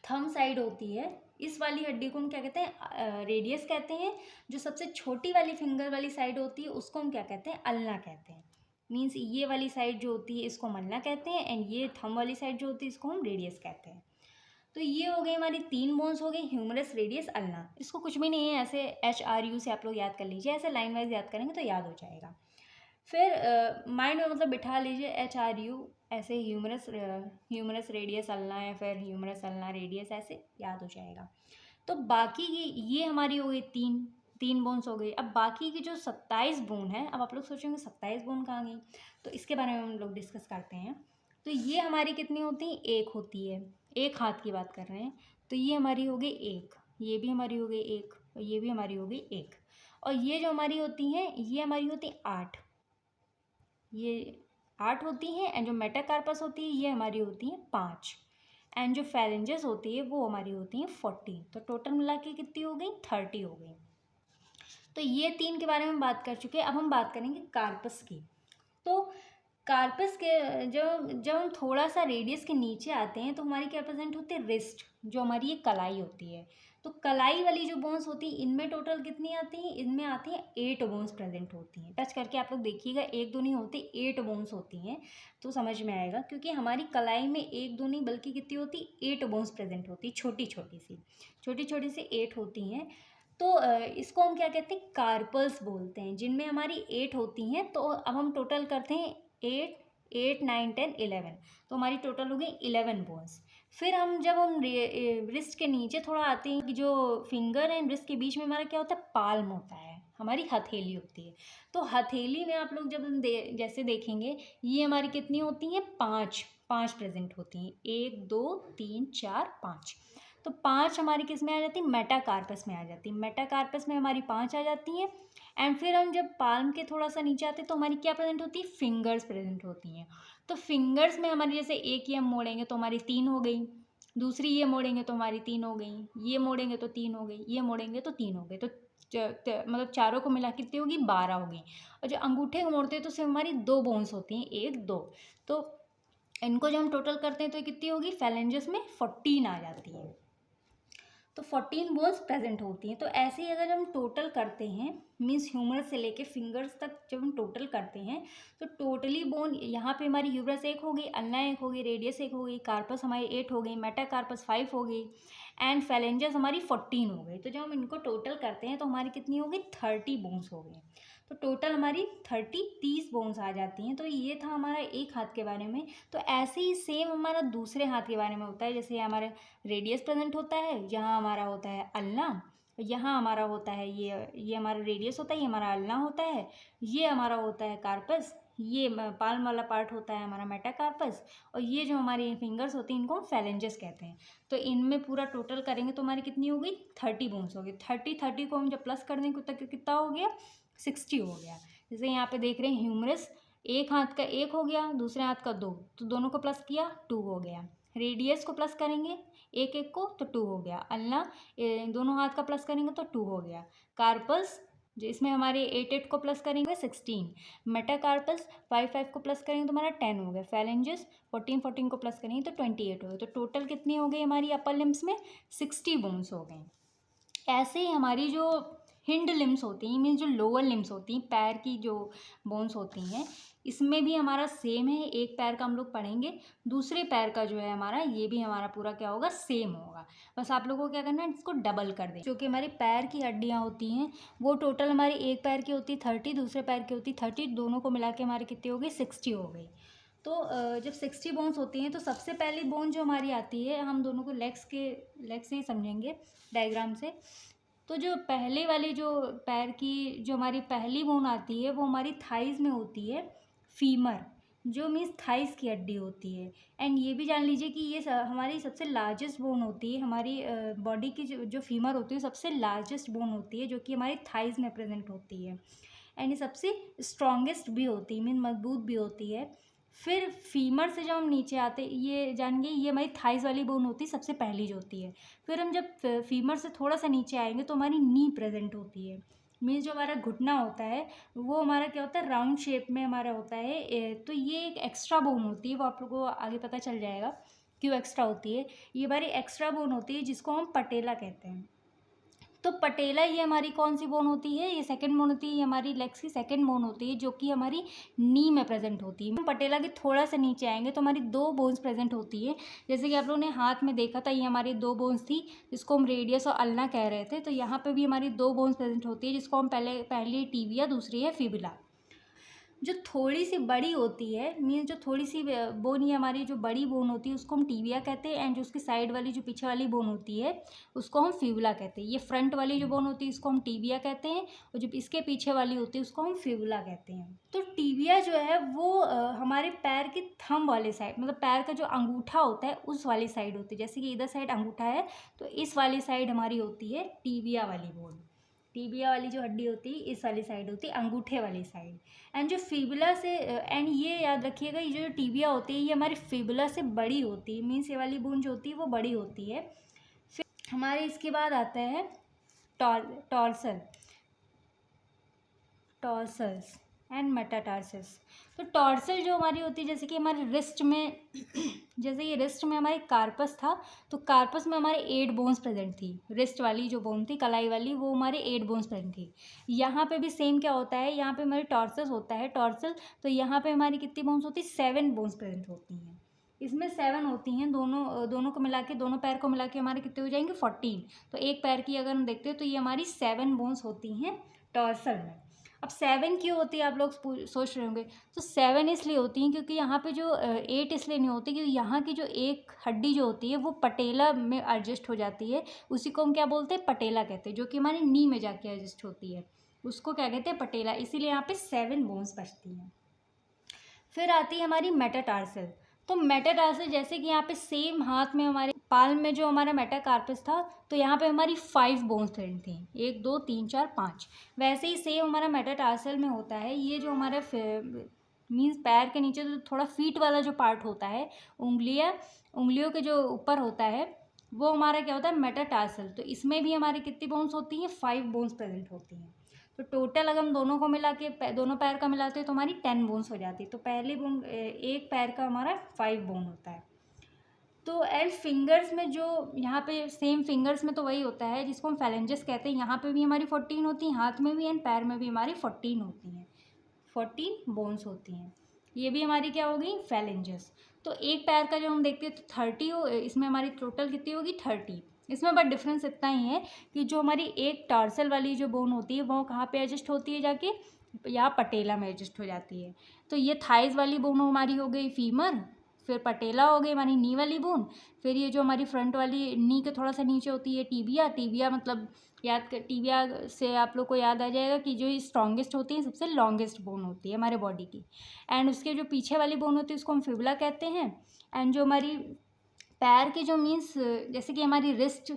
थम साइड होती है, इस वाली हड्डी को हम क्या कहते हैं, रेडियस कहते हैं। जो सबसे छोटी वाली फिंगर वाली साइड होती है उसको हम क्या कहते हैं, अल्ना कहते हैं। मीन्स ये वाली साइड जो होती है इसको हम अल्ना कहते हैं, एंड ये थम वाली साइड जो होती है इसको हम रेडियस कहते हैं। तो ये हो गई हमारी 3 बोन्स हो गई, ह्यूमरस, रेडियस, अल्ना। इसको कुछ भी नहीं है, ऐसे HRU से आप लोग याद कर लीजिए, ऐसे लाइन वाइज याद करेंगे तो याद हो जाएगा। फिर माइंड में मतलब बिठा लीजिए HRU, ऐसे ह्यूमरस रेडियस अल्ना, या फिर ह्यूमरस अल्ना रेडियस, ऐसे याद हो जाएगा। तो बाकी की ये हमारी हो गई 3 बोन्स हो गई। अब बाकी की जो 27 बोन है, अब आप लोग सोचेंगे 27 बोन कहाँ गई, तो इसके बारे में हम लोग डिस्कस करते हैं। तो ये हमारी कितनी होती है, एक होती है, एक हाथ की बात कर रहे हैं, तो ये हमारी हो गई एक, ये भी हमारी हो गई एक, और ये भी हमारी हो गई एक। और ये जो हमारी होती हैं ये हमारी होती है 8, ये 8 होती हैं। एंड जो मेटाकार्पस होती है ये हमारी होती है 5, एंड जो फेरेंजेस होती है वो हमारी होती है 40। तो टोटल मिला के कितनी हो गई, 30 हो गई। तो ये 3 के बारे में बात कर चुके हैं। अब हम बात करेंगे कार्पस की। तो कार्पस के जब हम थोड़ा सा रेडियस के नीचे आते हैं तो हमारी क्या प्रेजेंट होती है, रिस्ट, जो हमारी ये कलाई होती है। तो कलाई वाली जो बोन्स होती है इनमें टोटल कितनी आती हैं, इनमें आती हैं 8 बोन्स प्रेजेंट होती हैं। टच करके आप लोग देखिएगा, 1 2 नहीं होती, 8 बोन्स होती हैं, तो समझ में आएगा। क्योंकि हमारी कलाई में 1 2 नहीं बल्कि कितनी होती, 8 बोन्स प्रेजेंट होती, छोटी छोटी सी 8 होती हैं। तो इसको हम क्या कहते हैं, कार्पल्स बोलते हैं, जिनमें हमारी 8 होती हैं। तो अब हम टोटल करते हैं 8, 8, 9, 10, 11, तो हमारी टोटल हो गई 11 बोन्स। फिर हम जब हम रिस्ट के नीचे थोड़ा आते हैं कि जो फिंगर एंड रिस्ट के बीच में हमारा क्या होता है, पाल्म होता है, हमारी हथेली होती है। तो हथेली में आप लोग जब जैसे देखेंगे, ये हमारी कितनी होती हैं, 5 5 प्रेजेंट होती हैं, 1 2 3 4 5। तो 5 हमारी किस में आ जाती है, मेटाकार्पस में आ जाती है। मेटाकार्पस में हमारी 5 आ जाती हैं। एंड फिर हम जब पाल्म के थोड़ा सा नीचे आते हैं तो हमारी क्या प्रेजेंट होती है, फिंगर्स प्रेजेंट होती हैं। तो फिंगर्स में हमारी जैसे एक ही हम मोड़ेंगे तो हमारी 3 हो गई, दूसरी ये मोड़ेंगे तो हमारी 3 हो गई, ये मोड़ेंगे तो 3 हो गई, ये मोड़ेंगे तो 3 हो गई। तो मतलब चारों को मिला कितनी होगी, 12 होगी। और जो अंगूठे को मोड़ते हैं तो सिर्फ हमारी 2 बोन्स होती हैं, 1 2। तो इनको जब हम टोटल करते हैं तो कितनी होगी, फैलेंजेस में 14 आ जाती है। तो 14 बोन्स प्रेजेंट होती हैं। तो ऐसे ही अगर हम टोटल करते हैं, मीन्स ह्यूमरस से लेके फिंगर्स तक जब हम टोटल करते हैं तो टोटली बोन यहाँ पे हमारी ह्यूमरस 1 हो गई, अल्ना 1 हो गई, रेडियस 1 हो गई, कार्पस हमारी 8 हो गई, मेटाकार्पस 5 हो गई, एंड फैलेंजेस हमारी 14 हो गई। तो जब हम इनको टोटल करते हैं तो हमारी कितनी होगी, 30 बोन्स हो गई। तो टोटल हमारी 30 बोन्स आ जाती हैं। तो ये था हमारा एक हाथ के बारे में। तो ऐसे ही सेम हमारा दूसरे हाथ के बारे में होता है। जैसे हमारे रेडियस प्रेजेंट होता है, यहाँ हमारा होता है अल्ना, यहाँ हमारा होता है ये हमारा रेडियस होता है, ये हमारा अल्ना होता है, ये हमारा होता है कार्पस, ये पाल्म वाला पार्ट होता है हमारा मेटाकार्पस, और ये जो हमारी फिंगर्स होती हैं इनको हम फैलेंजेस कहते हैं। तो इनमें पूरा टोटल करेंगे तो हमारी कितनी हो गई, 30 बोन्स हो गई। 30 को हम जब प्लस कर देंगे तो कितना हो गया, 60 हो गया। जैसे यहाँ पे देख रहे हैं ह्यूमरस, एक हाथ का 1 हो गया, दूसरे हाथ का 2, तो दोनों को प्लस किया 2 हो गया। रेडियस को प्लस करेंगे एक एक को तो 2 हो गया। अल्ना दोनों हाथ का प्लस करेंगे तो 2 हो गया। कार्पस जो इसमें हमारे 8 को प्लस करेंगे 16। मेटाकार्पस 5 को प्लस करेंगे तो हमारा 10 हो गया। फैलेंजेस 14 को प्लस करेंगे तो 28 हो गए। तो टोटल कितनी हो गई हमारी अपर लिम्स में, 60 बोन्स हो गई। ऐसे ही हमारी जो हिंड लिम्स होती हैं, मीन्स जो लोअर लिम्स होती हैं, पैर की जो बोन्स होती हैं, इसमें भी हमारा सेम है। एक पैर का हम लोग पढ़ेंगे, दूसरे पैर का जो है हमारा, ये भी हमारा पूरा क्या होगा, सेम होगा। बस आप लोगों को क्या करना है, इसको डबल कर दें। जो कि हमारी पैर की हड्डियाँ होती हैं वो टोटल हमारी एक पैर की होती है 30, दूसरे पैर की होती है 30, दोनों को मिला के हमारी कितनी हो गई, 60 हो गई। तो जब 60 बोन्स होती हैं तो सबसे पहली बोन जो हमारी आती है, हम दोनों को लेग्स से ही समझेंगे डायग्राम से। तो जो पहले वाली जो पैर की जो हमारी पहली बोन आती है वो हमारी थाइज़ में होती है, फीमर, जो मीन्स थाइज़ की हड्डी होती है। एंड ये भी जान लीजिए कि ये हमारी सबसे लार्जेस्ट बोन होती है। हमारी बॉडी की जो फीमर होती है सबसे लार्जेस्ट बोन होती है, जो कि हमारी थाइज़ में प्रेजेंट होती है। एंड ये सबसे स्ट्रॉन्गेस्ट भी होती है, मीन मजबूत भी होती है। फिर फीमर से जब हम नीचे आते, ये जानिए, ये हमारी थाइज़ वाली बोन होती है, सबसे पहली जो होती है। फिर हम जब फीमर से थोड़ा सा नीचे आएंगे तो हमारी नी प्रेजेंट होती है। मीन्स जो हमारा घुटना होता है वो हमारा क्या होता है, राउंड शेप में हमारा होता है। तो ये एक एक्स्ट्रा बोन होती है, वो आप लोगों को आगे पता चल जाएगा क्यों एक्स्ट्रा होती है। ये हमारी एक्स्ट्रा बोन होती है जिसको हम पटेला कहते हैं। तो पटेला ये हमारी कौन सी बोन होती है, ये सेकंड बोन होती है, ये हमारी लेग्स की सेकंड बोन होती है, जो कि हमारी नी में प्रेजेंट होती है। हम पटेला के थोड़ा सा नीचे आएंगे तो हमारी 2 बोन्स प्रेजेंट होती है। जैसे कि आप लोगों ने हाथ में देखा था, ये हमारी 2 बोन्स थी जिसको हम रेडियस और अल्ना कह रहे थे। तो यहाँ पे भी हमारी 2 बोन्स प्रेजेंट होती है जिसको हम पहली टिबिया, दूसरी है फिबुला। जो थोड़ी सी बड़ी होती है, मीन्स जो थोड़ी सी बोन, ये हमारी जो बड़ी बोन होती है उसको हम टिबिया कहते हैं। एंड जो उसकी साइड वाली जो पीछे वाली बोन होती है उसको हम फिबुला कहते हैं। ये फ्रंट वाली जो बोन होती है इसको हम टिबिया कहते हैं, और जो इसके पीछे वाली होती है उसको हम फिबुला कहते हैं। तो टिबिया जो है वो हमारे पैर की थंब वाले साइड, मतलब पैर का जो अंगूठा होता है उस वाली साइड होती है। जैसे कि इधर साइड अंगूठा है तो इस वाली साइड हमारी होती है टिबिया वाली बोन। टिबिया वाली जो हड्डी होती है इस वाली साइड होती है, अंगूठे वाली साइड। एंड जो फिबुला से एंड ये याद रखिएगा, ये जो टिबिया होती है ये हमारी फिबुला से बड़ी होती है, मीन्स ये वाली बोन जो होती है वो बड़ी होती है। फिर हमारे इसके बाद आता है टॉर्सल टॉर्सल्स एंड मेटाटार्सस। तो टॉर्सल जो हमारी होती है, जैसे कि हमारे रिस्ट में जैसे ये रिस्ट में हमारे कार्पस था, तो कार्पस में हमारे 8 बोन्स प्रेजेंट थी। रिस्ट वाली जो बोन थी, कलाई वाली, वो हमारे 8 बोन्स प्रेजेंट थी। यहाँ पे भी सेम क्या होता है, यहाँ पे हमारे टॉर्सस होता है, टॉर्सल। तो यहाँ पे हमारी कितनी बोन्स होती है, 7 बोन्स प्रेजेंट होती हैं। इसमें 7 होती हैं, दोनों को मिला के, दोनों पैर को मिला के हमारे कितने हो जाएंगे 14। तो एक पैर की अगर हम देखते हैं तो ये हमारी 7 बोन्स होती हैं टॉर्सल में। अब 7 क्यों होती है, आप लोग सोच रहे होंगे। तो 7 इसलिए होती हैं क्योंकि यहाँ पे जो 8 इसलिए नहीं होती, क्योंकि यहाँ की जो एक हड्डी जो होती है वो पटेला में एडजस्ट हो जाती है, उसी को हम क्या बोलते हैं, पटेला कहते हैं, जो कि हमारी नी में जाके एडजस्ट होती है, उसको क्या कहते हैं, पटेला। इसीलिए यहाँ पे 7 बोन्स बचती हैं। फिर आती है हमारी मेटाटार्सल। तो मेटाटार्सल जैसे कि यहाँ पे सेम हाथ में हमारे पाल्म में जो हमारा मेटाकार्पस था, तो यहाँ पे हमारी 5 बोन्स प्रेजेंट थी, 1 2 3 4 5। वैसे ही सेम हमारा मेटाटार्सल में होता है। ये जो हमारे मीन्स पैर के नीचे जो थोड़ा फीट वाला जो पार्ट होता है, उंगलियों के जो ऊपर होता है, वो हमारा क्या होता है, मेटाटार्सल। तो इसमें भी हमारी कितनी बोन्स होती हैं, 5 बोन्स प्रेजेंट होती हैं। तो टोटल अगर हम दोनों को मिला के दोनों पैर का मिलाते हैं तो हमारी 10 बोन्स हो जाती है। तो पहले बोन, एक पैर का हमारा 5 बोन होता है। तो एंड फिंगर्स में जो यहाँ पे सेम फिंगर्स में तो वही होता है जिसको हम फैलेंजेस कहते हैं। यहाँ पे भी हमारी 14 होती हैं, हाथ में भी एंड पैर में भी हमारी 14 होती हैं, 14 बोन्स होती हैं। ये भी हमारी क्या होगी, फैलेंजेस। तो एक पैर का जो हम देखते हैं तो 30 हो, इसमें हमारी टोटल कितनी होगी, 30। इसमें बट डिफरेंस इतना ही है कि जो हमारी एक टार्सल वाली जो बोन होती है वो कहाँ पे एडजस्ट होती है, जाके या पटेला में एडजस्ट हो जाती है। तो ये थाइज वाली बोन हमारी हो गई फीमर, फिर पटेला हो गई हमारी नी वाली बोन, फिर ये जो हमारी फ्रंट वाली नी के थोड़ा सा नीचे होती है टीबिया। टीबिया मतलब टीबिया से आप लोग को याद आ जाएगा कि जो स्ट्रॉन्गेस्ट होती है, सबसे लॉन्गेस्ट बोन होती है हमारे बॉडी की। एंड उसके जो पीछे वाली बोन होती है उसको हम फिबुला कहते हैं। एंड जो हमारी पैर की जो मीन्स जैसे कि हमारी रिस्ट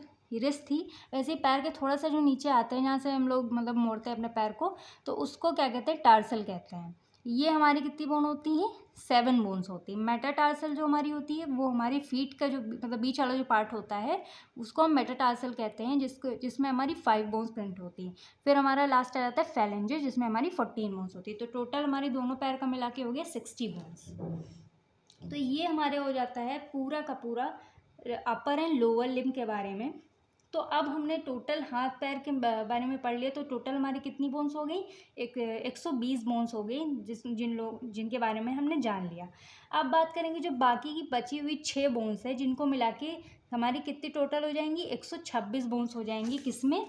थी, वैसे ही पैर के थोड़ा सा जो नीचे आता है, जहाँ से हम लोग मतलब मोड़ते हैं अपने पैर को, तो उसको क्या कहते हैं, टार्सल कहते हैं। ये हमारी कितनी बोन होती हैं, 7 बोन्स होती है। मेटाटार्सल जो हमारी होती है वो हमारी फीट का जो मतलब बीच वाला जो पार्ट होता है उसको हम मेटाटार्सल कहते हैं, जिसमें हमारी 5 बोन्स प्रेजेंट होती हैं। फिर हमारा लास्ट आ जाता है फैलेंजेस, जिसमें हमारी 14 बोन्स होती है। तो टोटल हमारी दोनों पैर का मिला के हो गया 60 बोन्स। तो ये हमारे हो जाता है पूरा का पूरा अपर एंड लोअर लिम्ब के बारे में। तो अब हमने टोटल हाथ पैर के बारे में पढ़ लिया। तो टोटल हमारी कितनी बोन्स हो गई, 120 बोन्स हो गई, जिनके बारे में हमने जान लिया। अब बात करेंगे जो बाकी की बची हुई 6 बोन्स है, जिनको मिला के हमारी कितनी टोटल हो जाएंगी, 126 बोन्स हो जाएंगी। किसमें,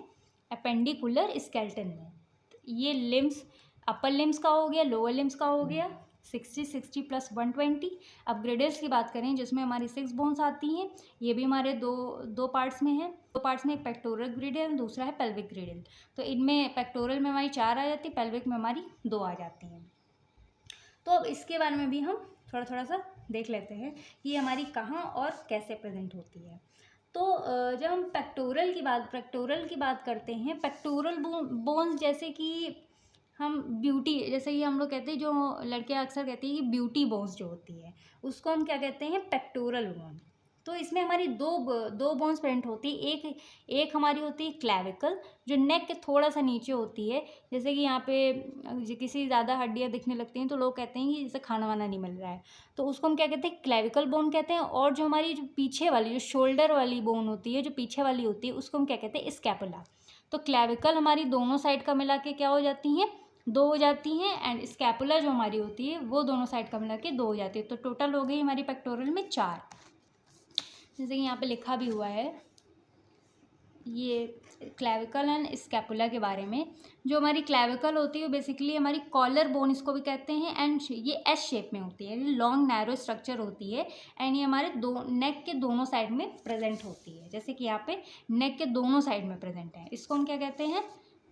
अपेंडिकुलर स्केलेटन में। ये लिम्स अपर लिम्स का हो गया, लोअर लिम्स का हो गया, 60 प्लस 120। अब ग्रेडल्स की बात करें जिसमें हमारी 6 बोन्स आती हैं, ये भी हमारे दो पार्ट्स में है। 2 पार्ट्स में, एक पेक्टोरल ग्रेडल, दूसरा है पेल्विक ग्रेडल। तो इनमें पेक्टोरल में हमारी 4 आ जाती है, पेल्विक में हमारी 2 आ जाती हैं। तो अब इसके बारे में भी हम थोड़ा सा देख लेते हैं कि ये हमारी कहाँ और कैसे प्रेजेंट होती है। तो जब हम पेक्टोरल की बात करते हैं, पेक्टोरल बोन्स जैसे कि हम ब्यूटी, जैसे कि हम लोग कहते हैं, जो लड़के अक्सर कहते हैं कि ब्यूटी बोन्स जो होती है उसको हम क्या कहते हैं, पेक्टोरल बोन। तो इसमें हमारी दो बोन्स प्रेजेंट होती है। एक हमारी होती है क्लैविकल, जो नेक के थोड़ा सा नीचे होती है। जैसे कि यहाँ पे किसी ज़्यादा हड्डियाँ दिखने लगती हैं तो लोग कहते हैं कि जैसे खाना वाना नहीं मिल रहा है, तो उसको हम क्या कहते हैं, क्लैविकल बोन कहते हैं। और जो हमारी जो पीछे वाली, जो शोल्डर वाली बोन होती है, जो पीछे वाली होती है, उसको हम क्या कहते हैं, स्कैपुला। तो क्लैविकल हमारी दोनों साइड का मिला के क्या हो जाती हैं, 2 हो जाती हैं। एंड स्कैपुला जो हमारी होती है वो दोनों साइड का मिला के 2 हो जाती है। तो टोटल हो गई हमारी पेक्टोरल में 4, जैसे कि यहाँ पे लिखा भी हुआ है ये क्लैविकल एंड स्कैपुला के बारे में। जो हमारी क्लैविकल होती है बेसिकली हमारी कॉलर बोन इसको भी कहते हैं। एंड ये एस शेप में होती है, लॉन्ग नैरो स्ट्रक्चर होती है। एंड ये हमारे नेक के दोनों साइड में प्रेजेंट होती है, जैसे कि यहाँ पे नेक के दोनों साइड में प्रेजेंट है, इसको हम क्या कहते हैं,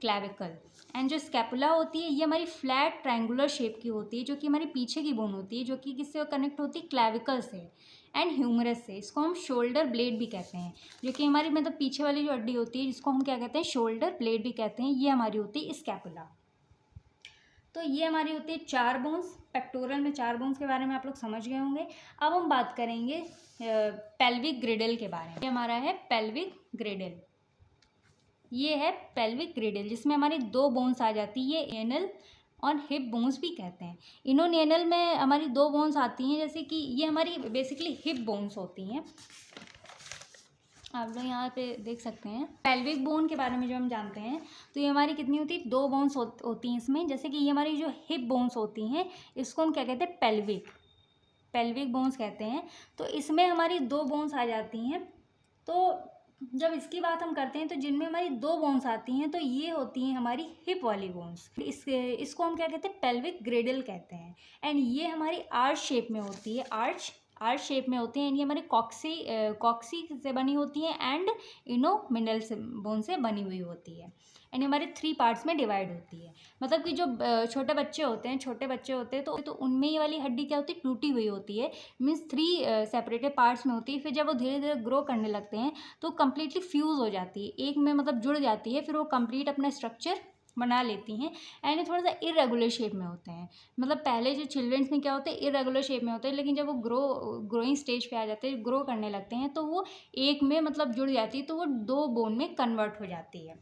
क्लैविकल। एंड जो स्कैपुला होती है ये हमारी फ्लैट ट्रायंगुलर शेप की होती है, जो कि हमारी पीछे की बोन होती है, जो कि किससे कनेक्ट होती है, क्लैविकल से एंड ह्यूमरस से। इसको हम शोल्डर ब्लेड भी कहते हैं, जो कि हमारी मतलब पीछे वाली जो हड्डी होती है जिसको हम क्या कहते हैं, शोल्डर ब्लेड भी कहते हैं। ये हमारी होती है स्कैपुला। तो ये हमारी होती है 4 बोन्स। पेक्टोरल में 4 बोन्स के बारे में आप लोग समझ गए होंगे। अब हम बात करेंगे पेल्विक ग्रेडल के बारे में। ये हमारा है पेल्विक ग्रेडल। ये है पेल्विक ग्रेडल, जिसमें हमारी 2 बोन्स आ जाती है, ये एनल और हिप बोन्स भी कहते हैं। इनोनेनल में हमारी 2 बोन्स आती हैं, जैसे कि ये हमारी बेसिकली हिप बोन्स होती हैं, आप लोग यहाँ पे देख सकते हैं। पेल्विक बोन के बारे में जो हम जानते हैं तो ये हमारी कितनी होती है, 2 बोन्स होती हैं इसमें। जैसे कि ये हमारी जो हिप बोन्स होती हैं इसको हम क्या कहते हैं, पेल्विक। पेल्विक बोन्स कहते हैं। तो इसमें हमारी 2 बोन्स आ जाती हैं। तो जब इसकी बात हम करते हैं तो जिनमें हमारी 2 बोन्स आती हैं तो ये होती हैं हमारी हिप वाली बोन्स। इसको हम क्या कहते हैं, पेल्विक ग्रेडल कहते हैं। एंड ये हमारी आर्च शेप में होती है, आर्च शेप में होती हैं। एंड ये हमारी कॉक्सी से बनी होती हैं एंड इनोमिनल बोन से बनी हुई होती है। एंड हमारे 3 पार्ट्स में डिवाइड होती है। मतलब कि जो छोटे बच्चे होते हैं तो उनमें ये वाली हड्डी क्या होती है, टूटी हुई होती है। मीन्स 3 सेपरेटेड पार्ट्स में होती है। फिर जब वो धीरे धीरे ग्रो करने लगते हैं तो कम्प्लीटली फ्यूज़ हो जाती है, एक में मतलब जुड़ जाती है। फिर वो कंप्लीट अपना स्ट्रक्चर बना लेती हैं। एंड थोड़ा सा इरेगुलर शेप में होते हैं। मतलब पहले जो चिल्ड्रंस में क्या होते हैं, इरेगुलर शेप में होते हैं, लेकिन जब वो ग्रोइंग स्टेज पे आ जाते हैं, ग्रो करने लगते हैं, तो वो एक में मतलब जुड़ जाती है, तो वो 2 बोन में कन्वर्ट हो जाती है।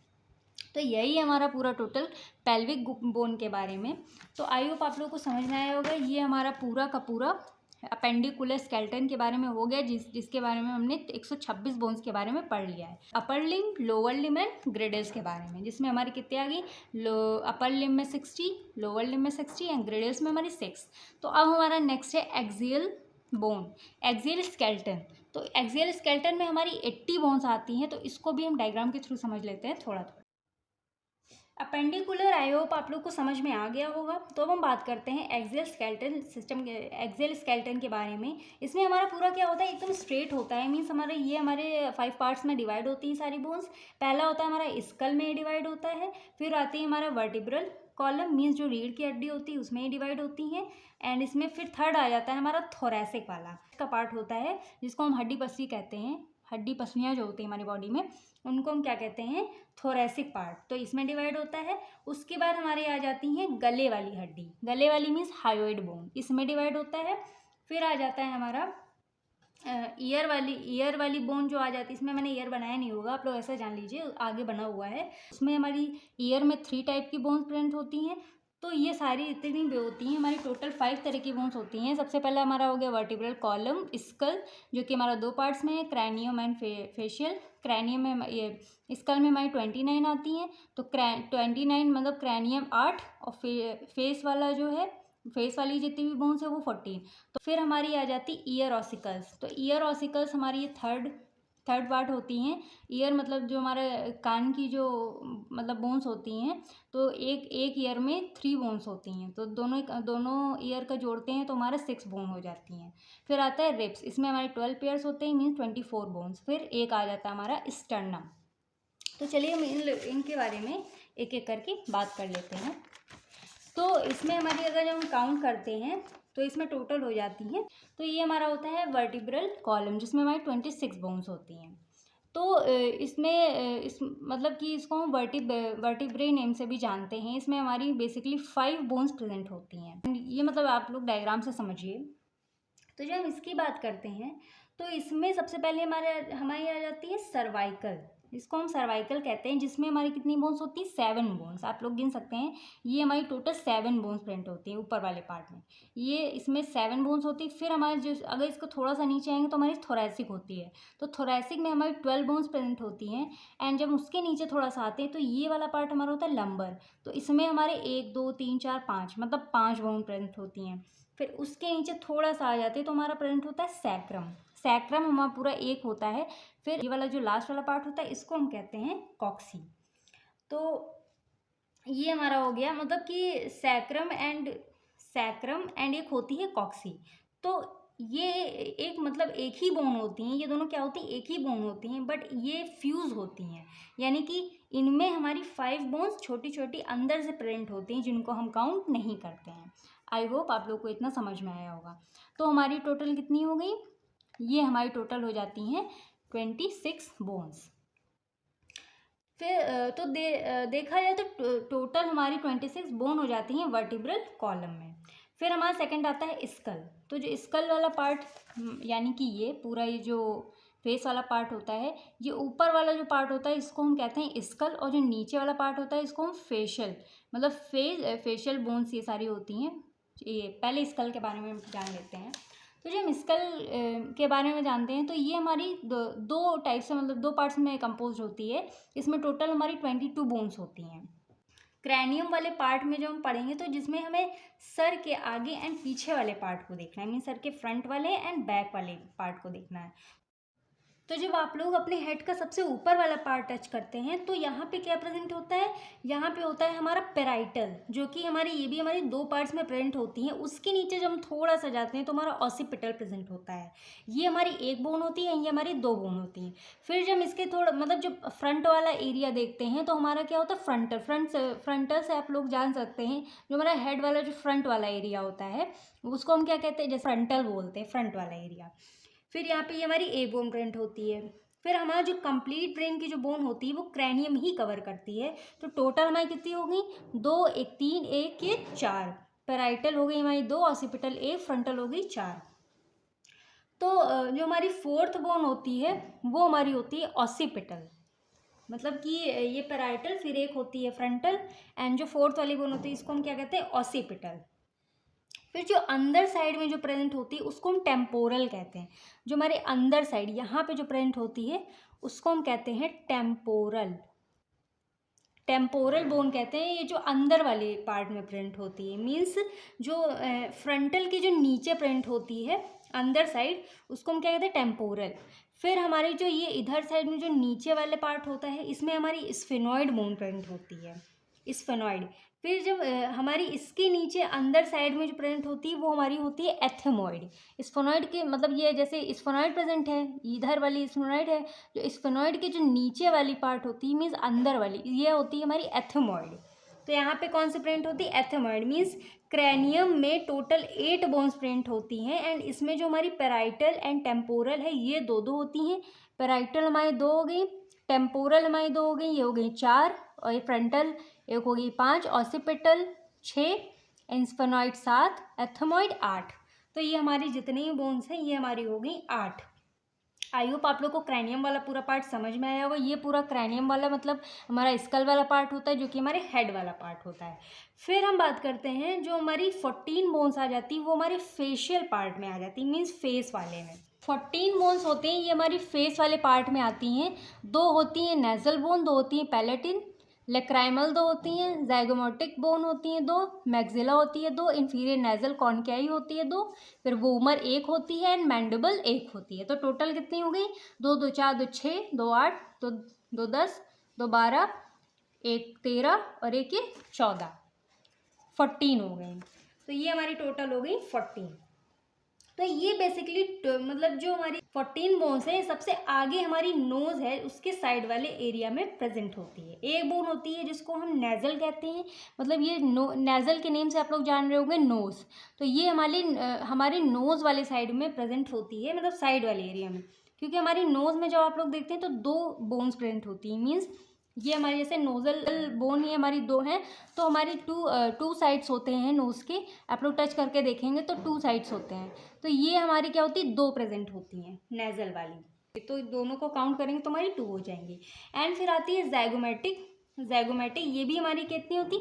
तो यही हमारा पूरा टोटल पेल्विक बोन के बारे में। तो आई होप आप लोगों को समझ में आया होगा। ये हमारा पूरा का पूरा अपेंडिकुलर स्केलेटन के बारे में हो गया, जिसके बारे में हमने 126 बोन्स के बारे में पढ़ लिया है। Upper limb, lower limb and girdles के बारे में, जिसमें हमारी कितनी आ गई, अपर लिम्ब में 60, लोअर लिम्ब में 60 एंड ग्रेडल्स में हमारी 6। तो अब हमारा नेक्स्ट है एक्सियल बोन, एक्सियल स्केलेटन। तो एक्सियल स्केलेटन में हमारी 80 बोन्स आती हैं। तो इसको भी हम डायग्राम के थ्रू समझ लेते हैं थोड़ा थोड़ा। अपेंडिकुलर आई होप आप लोग को समझ में आ गया होगा। तो अब हम बात करते हैं एक्सियल स्केलेटन सिस्टम के, एक्सियल स्केलेटन के बारे में। इसमें हमारा पूरा क्या होता है, एकदम स्ट्रेट होता है। मीन्स हमारे 5 पार्ट्स में डिवाइड होती हैं सारी बोन्स। पहला होता है हमारा स्कल में डिवाइड होता है। फिर आती है हमारा वर्टिब्रल कॉलम, मीन्स जो रीढ़ की हड्डी होती है उसमें डिवाइड होती हैं। एंड इसमें फिर थर्ड आ जाता है हमारा थोरैसिक वाला का पार्ट होता है, जिसको हम हड्डी पसली कहते हैं। हड्डी पसलियाँ जो होती हैं हमारी बॉडी में, उनको हम क्या कहते हैं, थोरैसिक पार्ट। तो इसमें डिवाइड होता है। उसके बाद हमारे आ जाती हैं गले वाली हड्डी, गले वाली मीन्स हायोइड बोन, इसमें डिवाइड होता है। फिर आ जाता है हमारा ईयर वाली बोन जो आ जाती है। इसमें मैंने ईयर बनाया नहीं होगा, आप लोग ऐसा जान लीजिए, आगे बना हुआ है। उसमें हमारी ईयर में 3 टाइप की बोन्स प्रेजेंट होती हैं। तो ये सारी इतनी भी होती हैं, हमारी टोटल 5 तरह की बोन्स होती हैं। सबसे पहला हमारा हो गया वर्टिब्रल कॉलम, स्कल, जो कि हमारा 2 पार्ट्स में है, क्रैनियम एंड फेशियल। क्रैनियम में ये, स्कल में हमारी 29 आती हैं। तो 29 मतलब क्रैनियम 8 और फेस वाला जो है, फेस वाली जितनी भी बोन्स है वो 14। तो फिर हमारी आ जाती ईयर ऑसिकल्स। तो ईयर ऑसिकल्स हमारी ये थर्ड पार्ट होती हैं। ईयर मतलब जो हमारे कान की जो मतलब बोन्स होती हैं। तो एक ईयर में 3 बोन्स होती हैं। तो दोनों ईयर का जोड़ते हैं तो हमारा 6 बोन हो जाती हैं। फिर आता है रिब्स, इसमें हमारे 12 पेयर्स होते हैं, मीन्स 24 बोन्स। फिर एक आ जाता है हमारा स्टर्नम। तो चलिए हम इनके बारे में एक एक करके बात कर लेते हैं। तो इसमें हमारी अगर हम काउंट करते हैं तो इसमें टोटल हो जाती हैं। तो ये हमारा होता है वर्टिब्रल कॉलम, जिसमें हमारी 26 बोन्स होती हैं। तो इसमें इस मतलब कि इसको हम वर्टिब्रे नेम से भी जानते हैं। इसमें हमारी बेसिकली 5 बोन्स प्रेजेंट होती हैं। ये मतलब आप लोग डायग्राम से समझिए। तो जब हम इसकी बात करते हैं तो इसमें सबसे पहले हमारी आ जाती है सर्वाइकल, इसको हम सर्वाइकल कहते हैं, जिसमें हमारी कितनी बोन्स होती है, 7 बोन्स। आप लोग गिन सकते हैं। ये हमारी टोटल 7 बोन्स प्रेजेंट होती हैं ऊपर वाले पार्ट में। ये इसमें 7 बोन्स होती है। फिर हमारे जो, अगर इसको थोड़ा सा नीचे आएंगे तो हमारी थोरैसिक होती है। तो थोरैसिक में हमारी 12 बोन्स प्रेजेंट होती हैं। एंड जब उसके नीचे थोड़ा सा आते हैं तो ये वाला पार्ट हमारा होता है लंबर। तो इसमें हमारे 1 2 3 4 5 मतलब 5 बोन प्रेजेंट होती हैं। फिर उसके नीचे थोड़ा सा आ जाते हैं तो हमारा प्रेजेंट होता है सैक्रम। सैक्रम हमारा पूरा एक होता है। फिर ये वाला जो लास्ट वाला पार्ट होता है इसको हम कहते हैं कॉक्सी। तो ये हमारा हो गया, मतलब कि सैक्रम एंड एक होती है कॉक्सी। तो ये एक मतलब एक ही बोन होती हैं, ये दोनों क्या होती हैं, एक ही बोन होती हैं, बट ये फ्यूज़ होती हैं। यानी कि इनमें हमारी 5 बोन्स छोटी छोटी अंदर से प्रेजेंट होती हैं, जिनको हम काउंट नहीं करते हैं। आई होप आप लोग को इतना समझ में आया होगा। तो हमारी टोटल कितनी हो गई, ये हमारी टोटल हो जाती हैं 26 बोन्स। फिर तो देखा जाए तो टोटल हमारी 26 बोन हो जाती हैं वर्टिब्रल कॉलम में। फिर हमारा सेकंड आता है स्कल। तो जो स्कल वाला पार्ट, यानी कि ये पूरा ये जो फेस वाला पार्ट होता है, ये ऊपर वाला जो पार्ट होता है इसको हम कहते हैं स्कल, और जो नीचे वाला पार्ट होता है इसको हम फेशियल, मतलब फेशियल बोन्स ये सारी होती हैं। ये पहले स्कल के बारे में हम जान लेते हैं। तो जब हम स्कल के बारे में जानते हैं तो ये हमारी दो टाइप से, मतलब 2 पार्ट्स में कंपोज होती है। इसमें टोटल हमारी 22 बोन्स होती हैं। क्रैनियम वाले पार्ट में जो हम पढ़ेंगे तो जिसमें हमें सर के आगे एंड पीछे वाले पार्ट को देखना है, मीन सर के फ्रंट वाले एंड बैक वाले पार्ट को देखना है। तो जब आप लोग अपने हेड का सबसे ऊपर वाला पार्ट टच करते हैं तो यहाँ पे क्या प्रेजेंट होता है, यहाँ पे होता है हमारा पेराइटल, जो कि हमारी ये भी हमारी दो पार्ट्स में प्रेजेंट होती हैं। उसके नीचे जब हम थोड़ा सा जाते हैं तो हमारा ऑसिपिटल प्रेजेंट होता है। ये हमारी एक बोन होती है, ये हमारी दो बोन होती हैं। फिर जब इसके थोड़ा मतलब जो फ्रंट वाला एरिया देखते हैं तो हमारा क्या होता है, फ्रंटल से आप लोग जान सकते हैं जो हमारा हेड वाला जो फ्रंट वाला एरिया होता है उसको हम क्या कहते हैं, जैसे फ्रंटल बोलते हैं, फ्रंट वाला एरिया। फिर यहाँ पे ये हमारी ए बोन प्रेजेंट होती है। फिर हमारा जो कंप्लीट ब्रेन की जो बोन होती है वो क्रैनियम ही कवर करती है। तो टोटल हमारी कितनी हो गई, 2 1 3 1 ये 4। पेराइटल हो गई हमारी 2, ऑसिपिटल 1, फ्रंटल हो गई 4। तो जो हमारी फोर्थ बोन होती है वो हमारी होती है ऑसिपिटल, मतलब कि ये पेराइटल, फिर एक होती है फ्रंटल, एंड जो फोर्थ वाली बोन होती है इसको हम क्या कहते हैं, ऑसिपिटल। फिर जो अंदर साइड में जो प्रेजेंट होती है उसको हम टेम्पोरल कहते हैं। जो हमारे अंदर साइड यहाँ पे जो प्रेजेंट होती है उसको हम कहते हैं टेम्पोरल, टेम्पोरल बोन कहते हैं। ये जो अंदर वाले पार्ट में प्रेजेंट होती है, मीन्स जो फ्रंटल की जो नीचे प्रेजेंट होती है अंदर साइड उसको हम क्या कहते हैं, टेम्पोरल। फिर हमारी जो ये इधर साइड में जो नीचे वाले पार्ट होता है इसमें हमारी स्फेनॉइड बोन प्रेजेंट होती है, स्फेनॉइड। फिर जब हमारी इसके नीचे अंदर साइड में जो प्रेजेंट होती है वो हमारी होती है एथेमॉइड। स्फेनॉइड के मतलब ये जैसे स्फेनॉइड प्रेजेंट है, इधर वाली स्फेनॉइड है, जो स्फेनॉइड की जो नीचे वाली पार्ट होती है मीन्स अंदर वाली, ये होती है हमारी एथेमॉइड। तो यहाँ पे कौन सी प्रेजेंट होती है, एथेमॉइड। मीन्स क्रैनियम में टोटल 8 बोन्स प्रेजेंट होती हैं, एंड इसमें जो हमारी पेराइटल एंड टेम्पोरल है ये दो दो होती हैं। पेराइटल हमारी 2 हो गई, टेम्पोरल हमारी 2 हो गई, ये हो गई 4, और ये फ्रंटल एक हो गई 5, ऑसिपिटल 6, स्फेनॉइड 7, एथेमॉइड 8। तो ये हमारी जितनी भी बोन्स हैं ये हमारी हो गई 8। आई होप आप लोग को क्रैनियम वाला पूरा पार्ट समझ में आया होगा। ये पूरा क्रैनियम वाला मतलब हमारा स्कल वाला पार्ट होता है जो कि हमारे हेड वाला पार्ट होता है। फिर हम बात करते हैं जो हमारी 14 बोन्स आ जाती है वो हमारे फेशियल पार्ट में आ जाती है, मीन्स फेस वाले में। 14 बोन्स होते हैं ये हमारी फेस वाले पार्ट में आती हैं। 2 होती हैं नेजल बोन, 2 होती हैं पैलेटिन, लेक्राइमल 2 होती हैं, जाइगोमेटिक बोन होती हैं 2, मैक्सिला होती है 2, इंफीरियर नेजल कॉन्काई होती है 2, फिर वोमर 1 होती है, एंड मैंडिबल 1 होती है। तो टोटल कितनी हो गई, 2 2 4 2 6 2 8 2 2 10 2 12 1 13 और 1 ये 14, 14 हो गई। तो ये हमारी टोटल हो गई 14। तो ये बेसिकली मतलब जो हमारी 14 बोन्स है सबसे आगे हमारी नोज़ है उसके साइड वाले एरिया में प्रेजेंट होती है। एक बोन होती है जिसको हम नेज़ल कहते हैं, मतलब ये नेज़ल के नेम से आप लोग जान रहे होंगे नोज़। तो ये हमारे नोज़ वाले साइड में प्रेजेंट होती है, मतलब साइड वाले एरिया में। क्योंकि हमारी नोज़ में जब आप लोग देखते हैं तो 2 बोन्स प्रेजेंट होती हैं, मीन्स ये हमारी जैसे नोजल बोन ये हमारी 2 हैं, तो हमारी टू साइड्स होते हैं नोज़ के। आप लोग टच करके देखेंगे तो 2 साइड्स होते हैं। तो ये हमारी क्या होती है, 2 प्रेजेंट होती हैं नेजल वाली। तो दोनों को काउंट करेंगे तो हमारी 2 हो जाएंगी। एंड फिर आती है जाइगोमेटिक ये भी हमारी कितनी होती,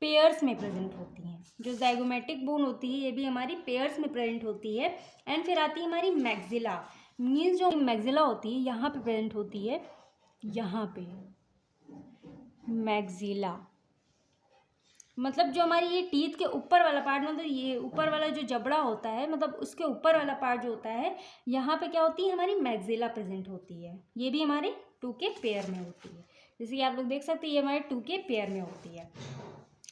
पेयर्स में प्रेजेंट होती हैं। जो जाइगोमेटिक बोन होती है ये भी हमारी पेयर्स में प्रेजेंट होती है। एंड फिर आती है हमारी मैक्सिला, मीन्स जो मैक्सिला होती है यहाँ पे प्रेजेंट होती है, यहाँ पे मैक्सिला मतलब जो हमारी ये टीथ के ऊपर वाला पार्ट, मतलब ये ऊपर वाला जो जबड़ा होता है मतलब उसके ऊपर वाला पार्ट जो होता है यहाँ पे क्या होती है, हमारी मैक्सिला प्रेजेंट होती है। ये भी हमारे 2 के पेयर में होती है, जैसे कि आप लोग देख सकते हैं ये हमारे 2 के पेयर में होती है।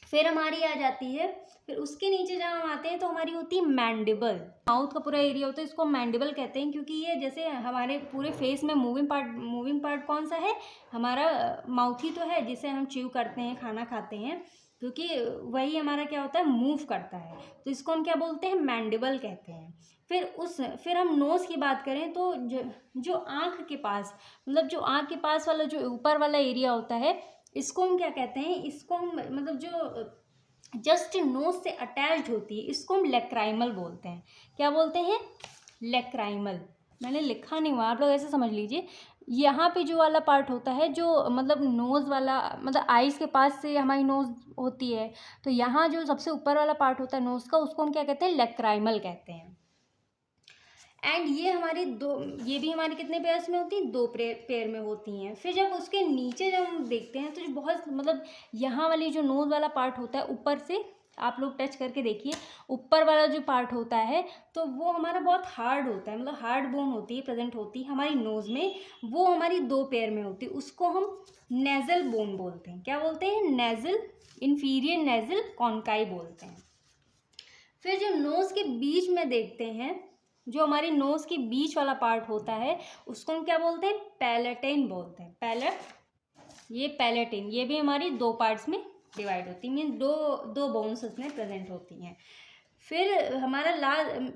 फिर हमारी आ जाती है, फिर उसके नीचे जब हम आते हैं तो हमारी होती है मैंडिबल। माउथ का पूरा एरिया होता है इसको मैंडिबल कहते हैं, क्योंकि ये जैसे हमारे पूरे फेस में मूविंग पार्ट कौन सा है, हमारा माउथ ही तो है जिसे हम च्यू करते हैं, खाना खाते हैं, क्योंकि वही हमारा क्या होता है, मूव करता है। तो इसको हम क्या बोलते हैं, मैंडिबल कहते हैं। फिर हम नोज़ की बात करें तो जो आँख के पास, मतलब जो आँख के पास वाला जो ऊपर वाला एरिया होता है इसको हम क्या कहते हैं, इसको हम मतलब जो जस्ट नोज से अटैच्ड होती है इसको हम लेक्राइमल बोलते हैं। क्या बोलते हैं, लेक्राइमल। मैंने लिखा नहीं हुआ, आप लोग ऐसे समझ लीजिए। यहाँ पे जो वाला पार्ट होता है जो मतलब नोज़ वाला, मतलब आइज़ के पास से हमारी नोज़ होती है, तो यहाँ जो सबसे ऊपर वाला पार्ट होता है नोज़ का उसको हम क्या कहते हैं, लेक्राइमल कहते हैं। एंड ये भी हमारी कितने पेयर्स में होती हैं, 2 पेयर में होती हैं। फिर जब उसके नीचे जब हम देखते हैं तो जो बहुत मतलब यहाँ वाली जो नोज़ वाला पार्ट होता है, ऊपर से आप लोग टच करके देखिए, ऊपर वाला जो पार्ट होता है तो वो हमारा बहुत हार्ड होता है, मतलब हार्ड बोन होती है, प्रेजेंट होती है हमारी नोज़ में, वो हमारी 2 पेयर में होती है, उसको हम नेज़ल बोन बोलते हैं। क्या बोलते हैं? नेज़ल, इंफीरियर नेज़ल कॉन्काई बोलते हैं। फिर जो नोज़ के बीच में देखते हैं, जो हमारी नोज़ के बीच वाला पार्ट होता है उसको हम क्या बोलते हैं? पैलेटाइन बोलते हैं। ये पैलेटाइन, ये भी हमारी 2 पार्ट्स में डिवाइड होती है, मीन दो बोन्स उसमें प्रेजेंट होती हैं। फिर हमारा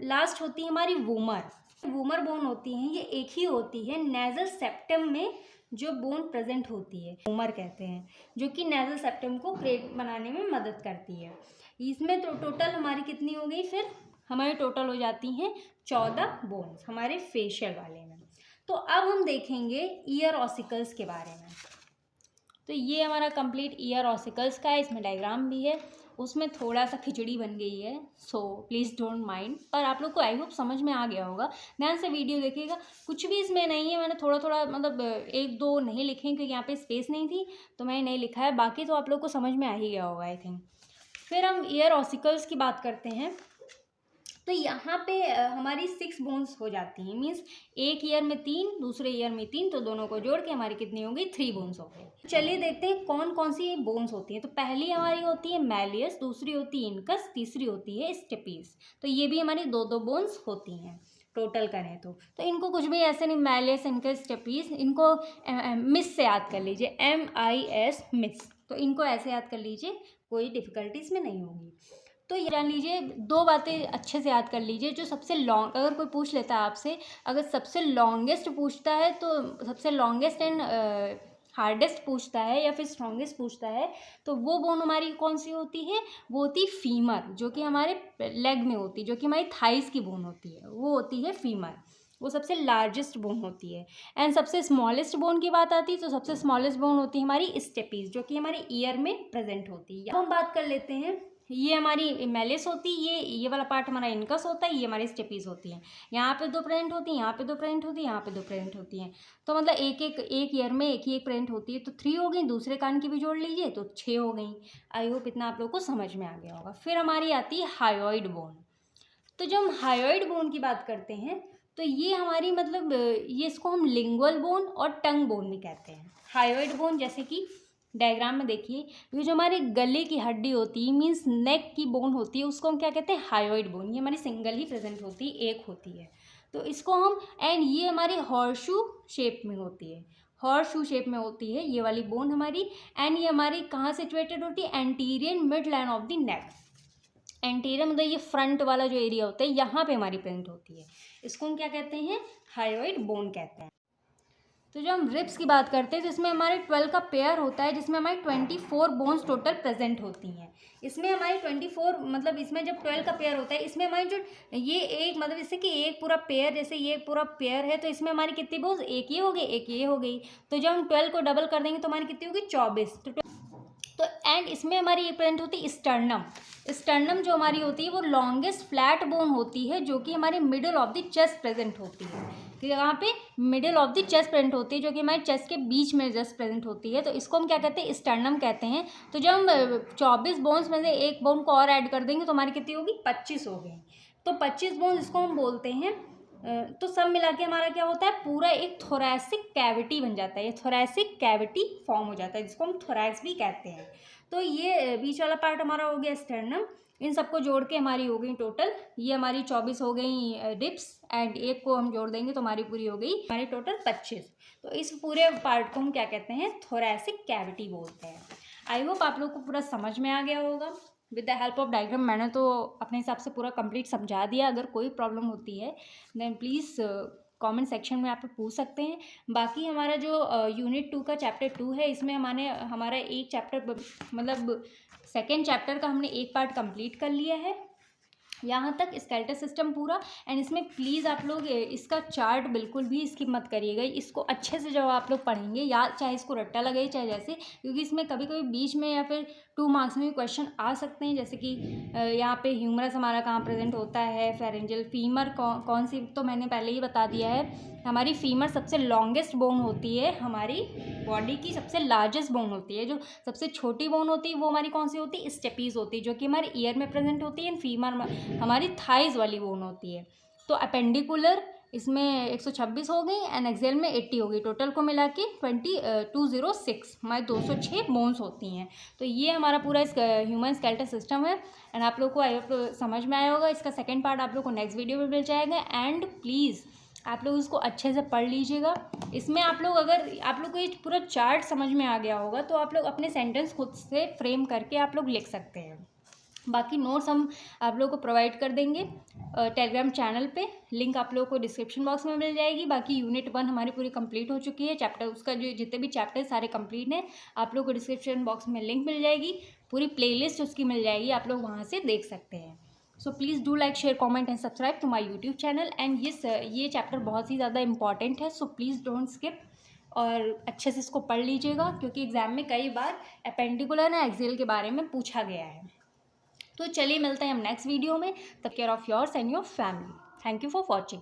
लास्ट होती है हमारी वूमर बोन होती हैं, ये एक ही होती है नेज़ल सेप्टम में जो बोन प्रेजेंट होती है, वूमर कहते हैं, जो कि नेज़ल सेप्टम को क्रेट बनाने में मदद करती है। इसमें तो टोटल हमारी कितनी हो गई? फिर हमारी टोटल हो जाती हैं 14 बोन्स हमारे फेशियल वाले में। तो अब हम देखेंगे ईयर ऑसिकल्स के बारे में। तो ये हमारा कंप्लीट ईयर ऑसिकल्स का है, इसमें डायग्राम भी है, उसमें थोड़ा सा खिचड़ी बन गई है, सो प्लीज़ डोंट माइंड, पर आप लोग को आई होप समझ में आ गया होगा। ध्यान से वीडियो देखिएगा, कुछ भी इसमें नहीं है, मैंने थोड़ा थोड़ा मतलब 1-2 नहीं लिखे क्योंकि यहाँ पे स्पेस नहीं थी तो मैंने नहीं लिखा है, बाकी तो आप लोग को समझ में आ ही गया होगा आई थिंक। फिर हम ईयर ऑसिकल्स की बात करते हैं। तो यहाँ पे हमारी 6 बोन्स हो जाती हैं, मीन्स एक ईयर में 3, दूसरे ईयर में 3, तो दोनों को जोड़ के हमारी कितनी हो गई? 3 बोन्स हो गई। चलिए देखते हैं कौन कौन सी बोन्स होती हैं। तो पहली हमारी होती है मैलियस, दूसरी होती है इनकस, तीसरी होती है स्टेपीज। तो ये भी हमारी 2-2 बोन्स होती हैं टोटल करें तो इनको कुछ भी ऐसे नहीं, मैलियस, इनकस, स्टेपीज, इनको मिस से याद कर लीजिए, MIS मिस, तो इनको ऐसे याद कर लीजिए, कोई डिफिकल्टीज में नहीं होगी। तो ये जान लीजिए, 2 बातें अच्छे से याद कर लीजिए। जो सबसे लॉन्ग, अगर कोई पूछ लेता है आपसे, अगर सबसे लॉन्गेस्ट पूछता है तो सबसे लॉन्गेस्ट एंड हार्डेस्ट पूछता है या फिर स्ट्रॉन्गेस्ट पूछता है, तो वो बोन हमारी कौन सी होती है? वो होती फीमर, जो कि हमारे लेग में होती है, जो कि हमारी थाइस की बोन होती है, वो होती है फीमर, वो सबसे लार्जेस्ट बोन होती है। एंड सबसे स्मॉलेस्ट बोन की बात आती है तो सबसे स्मॉलेस्ट बोन होती है हमारी स्टेपीज, जो कि हमारे ईयर में प्रेजेंट होती है। अब हम बात कर लेते हैं, ये हमारी मैलिस होती है, ये वाला पार्ट हमारा इनकस होता है, ये हमारी स्टेपीज होती हैं। यहाँ पे 2 प्रेजेंट होती हैं, यहाँ पे 2 प्रेजेंट होती है, यहाँ पे 2 प्रेजेंट होती हैं। तो मतलब एक ईयर में एक ही एक प्रेजेंट होती है, तो 3 हो गई, दूसरे कान की भी जोड़ लीजिए तो 6 हो गई। आई होप इतना आप लोग को समझ में आ गया होगा। फिर हमारी आती है हायोइड बोन। तो जब हम हायोइड बोन की बात करते हैं तो ये हमारी मतलब ये इसको हम लिंगुअल बोन और टंग बोन भी कहते हैं। हायोइड बोन जैसे कि डायग्राम में देखिए, ये जो हमारे गले की हड्डी होती है, मीन्स नेक की बोन होती है, उसको हम क्या कहते हैं? Hyoid bone. ये हमारी सिंगल ही प्रेजेंट होती है, एक होती है, तो इसको हम, एंड ये हमारी हॉर्सशू शेप में होती है, हॉर्सशू शेप में होती है ये वाली बोन हमारी। एंड ये हमारी कहाँ सिचुएटेड होती है? Anterior mid line of the neck. Anterior मतलब ये फ्रंट वाला जो एरिया होता है, यहाँ पे हमारी प्रेजेंट होती है, इसको हम क्या कहते हैं? हायोइड बोन कहते हैं। तो जब हम रिब्स की बात करते हैं तो इसमें हमारे 12 का पेयर होता है, जिसमें हमारी 24 बोन्स टोटल प्रेजेंट होती हैं। इसमें हमारी 24 मतलब इसमें जब 12 का पेयर होता है, इसमें हमारी जो ये एक मतलब जैसे कि एक पूरा पेयर, जैसे ये पूरा पेयर है तो इसमें हमारी कितनी बोन्स? एक ये हो गई, एक ये हो गई। तो जब हम 12 को डबल कर देंगे तो हमारी कितनी होगी? 24। तो एंड इसमें हमारी ये प्रेजेंट होती है स्टर्नम। स्टर्नम जो हमारी होती है वो लॉन्गेस्ट फ्लैट बोन होती है, जो कि हमारे middle of the chest present होती है। तो यहाँ पे middle of the chest present होती है, जो कि हमारे चेस्ट के बीच में जस्ट प्रेजेंट होती है, तो इसको हम क्या कहते हैं? स्टर्नम कहते हैं। तो जब हम 24 बोन्स में से एक बोन को और ऐड कर देंगे तो हमारी कितनी होगी? 25 हो गई। तो 25 बोन इसको हम बोलते हैं। तो सब मिला के हमारा क्या होता है? पूरा एक थोरैसिक कैविटी बन जाता है, ये थोरैसिक कैविटी फॉर्म हो जाता है, जिसको हम थोरैक्स भी कहते हैं। तो ये बीच वाला पार्ट हमारा हो गया स्टर्नम। इन सबको जोड़ के हमारी हो गई टोटल, ये हमारी 24 हो गई रिब्स, एंड एक को हम जोड़ देंगे तो हमारी पूरी हो गई हमारी टोटल 25। तो इस पूरे पार्ट को हम क्या कहते हैं? थोरैसिक कैविटी बोलते हैं। आई होप आप लोग को पूरा समझ में आ गया होगा। With the help of diagram मैंने तो अपने हिसाब से पूरा कंप्लीट समझा दिया। अगर कोई प्रॉब्लम होती है देन प्लीज़ कमेंट सेक्शन में आप पूछ सकते हैं। बाकी हमारा जो यूनिट 2 का चैप्टर 2 है, इसमें हमारा एक चैप्टर मतलब सेकेंड चैप्टर का हमने एक पार्ट कंप्लीट कर लिया है यहाँ तक, स्केलेटल सिस्टम पूरा। एंड इसमें प्लीज़ आप लोग इसका चार्ट बिल्कुल भी स्किप मत करिएगा, इसको अच्छे से जब आप लोग पढ़ेंगे, या चाहे इसको रट्टा लगे चाहे जैसे, क्योंकि इसमें कभी कभी बीच में या फिर 2 मार्क्स में भी क्वेश्चन आ सकते हैं, जैसे कि यहाँ पे ह्यूमरस हमारा कहाँ प्रेजेंट होता है, फेरेंजियल फीमर कौन सी, तो मैंने पहले ही बता दिया है। हमारी फीमर सबसे लॉन्गेस्ट बोन होती है, हमारी बॉडी की सबसे लार्जेस्ट बोन होती है। जो सबसे छोटी बोन होती है वो हमारी कौन सी होती है, स्टेपीज होती है, जो कि हमारे ईयर में प्रेजेंट होती है। एंड फीमर हमारी थाइज वाली बोन होती है। तो अपेंडिकुलर इसमें 126 हो गई एंड एक्सेल में 80 हो गई, टोटल को मिला के 206 हमारे 206 बोन्स होती हैं। तो ये हमारा पूरा ह्यूमन स्केलेटल सिस्टम है। एंड आप लोग को आई होप समझ में आया होगा। इसका सेकंड पार्ट आप लोग को नेक्स्ट वीडियो में मिल जाएगा। एंड प्लीज़ आप लोग इसको अच्छे से पढ़ लीजिएगा। इसमें आप लोग अगर आप लोग को ये पूरा चार्ट समझ में आ गया होगा तो आप लोग अपने सेंटेंस खुद से फ्रेम करके आप लोग लिख सकते हैं। बाकी नोट्स हम आप लोगों को प्रोवाइड कर देंगे टेलीग्राम चैनल पे, लिंक आप लोगों को डिस्क्रिप्शन बॉक्स में मिल जाएगी। बाकी यूनिट 1 हमारी पूरी कंप्लीट हो चुकी है, चैप्टर उसका जो जितने भी चैप्टर सारे कंप्लीट हैं, आप लोग को डिस्क्रिप्शन बॉक्स में लिंक मिल जाएगी, पूरी प्लेलिस्ट उसकी मिल जाएगी, आप लोग वहाँ से देख सकते हैं। So please do like, share, comment and subscribe to my YouTube channel. And ये चैप्टर बहुत ही ज़्यादा इंपॉर्टेंट है, सो प्लीज़ डोंट स्किप और अच्छे से इसको पढ़ लीजिएगा, क्योंकि एग्जाम में कई बार अपेंडिकुलर या एक्सेल के बारे में पूछा गया है। तो चलिए मिलते हैं हम नेक्स्ट वीडियो में। Take care of yours and your family. Thank you for watching.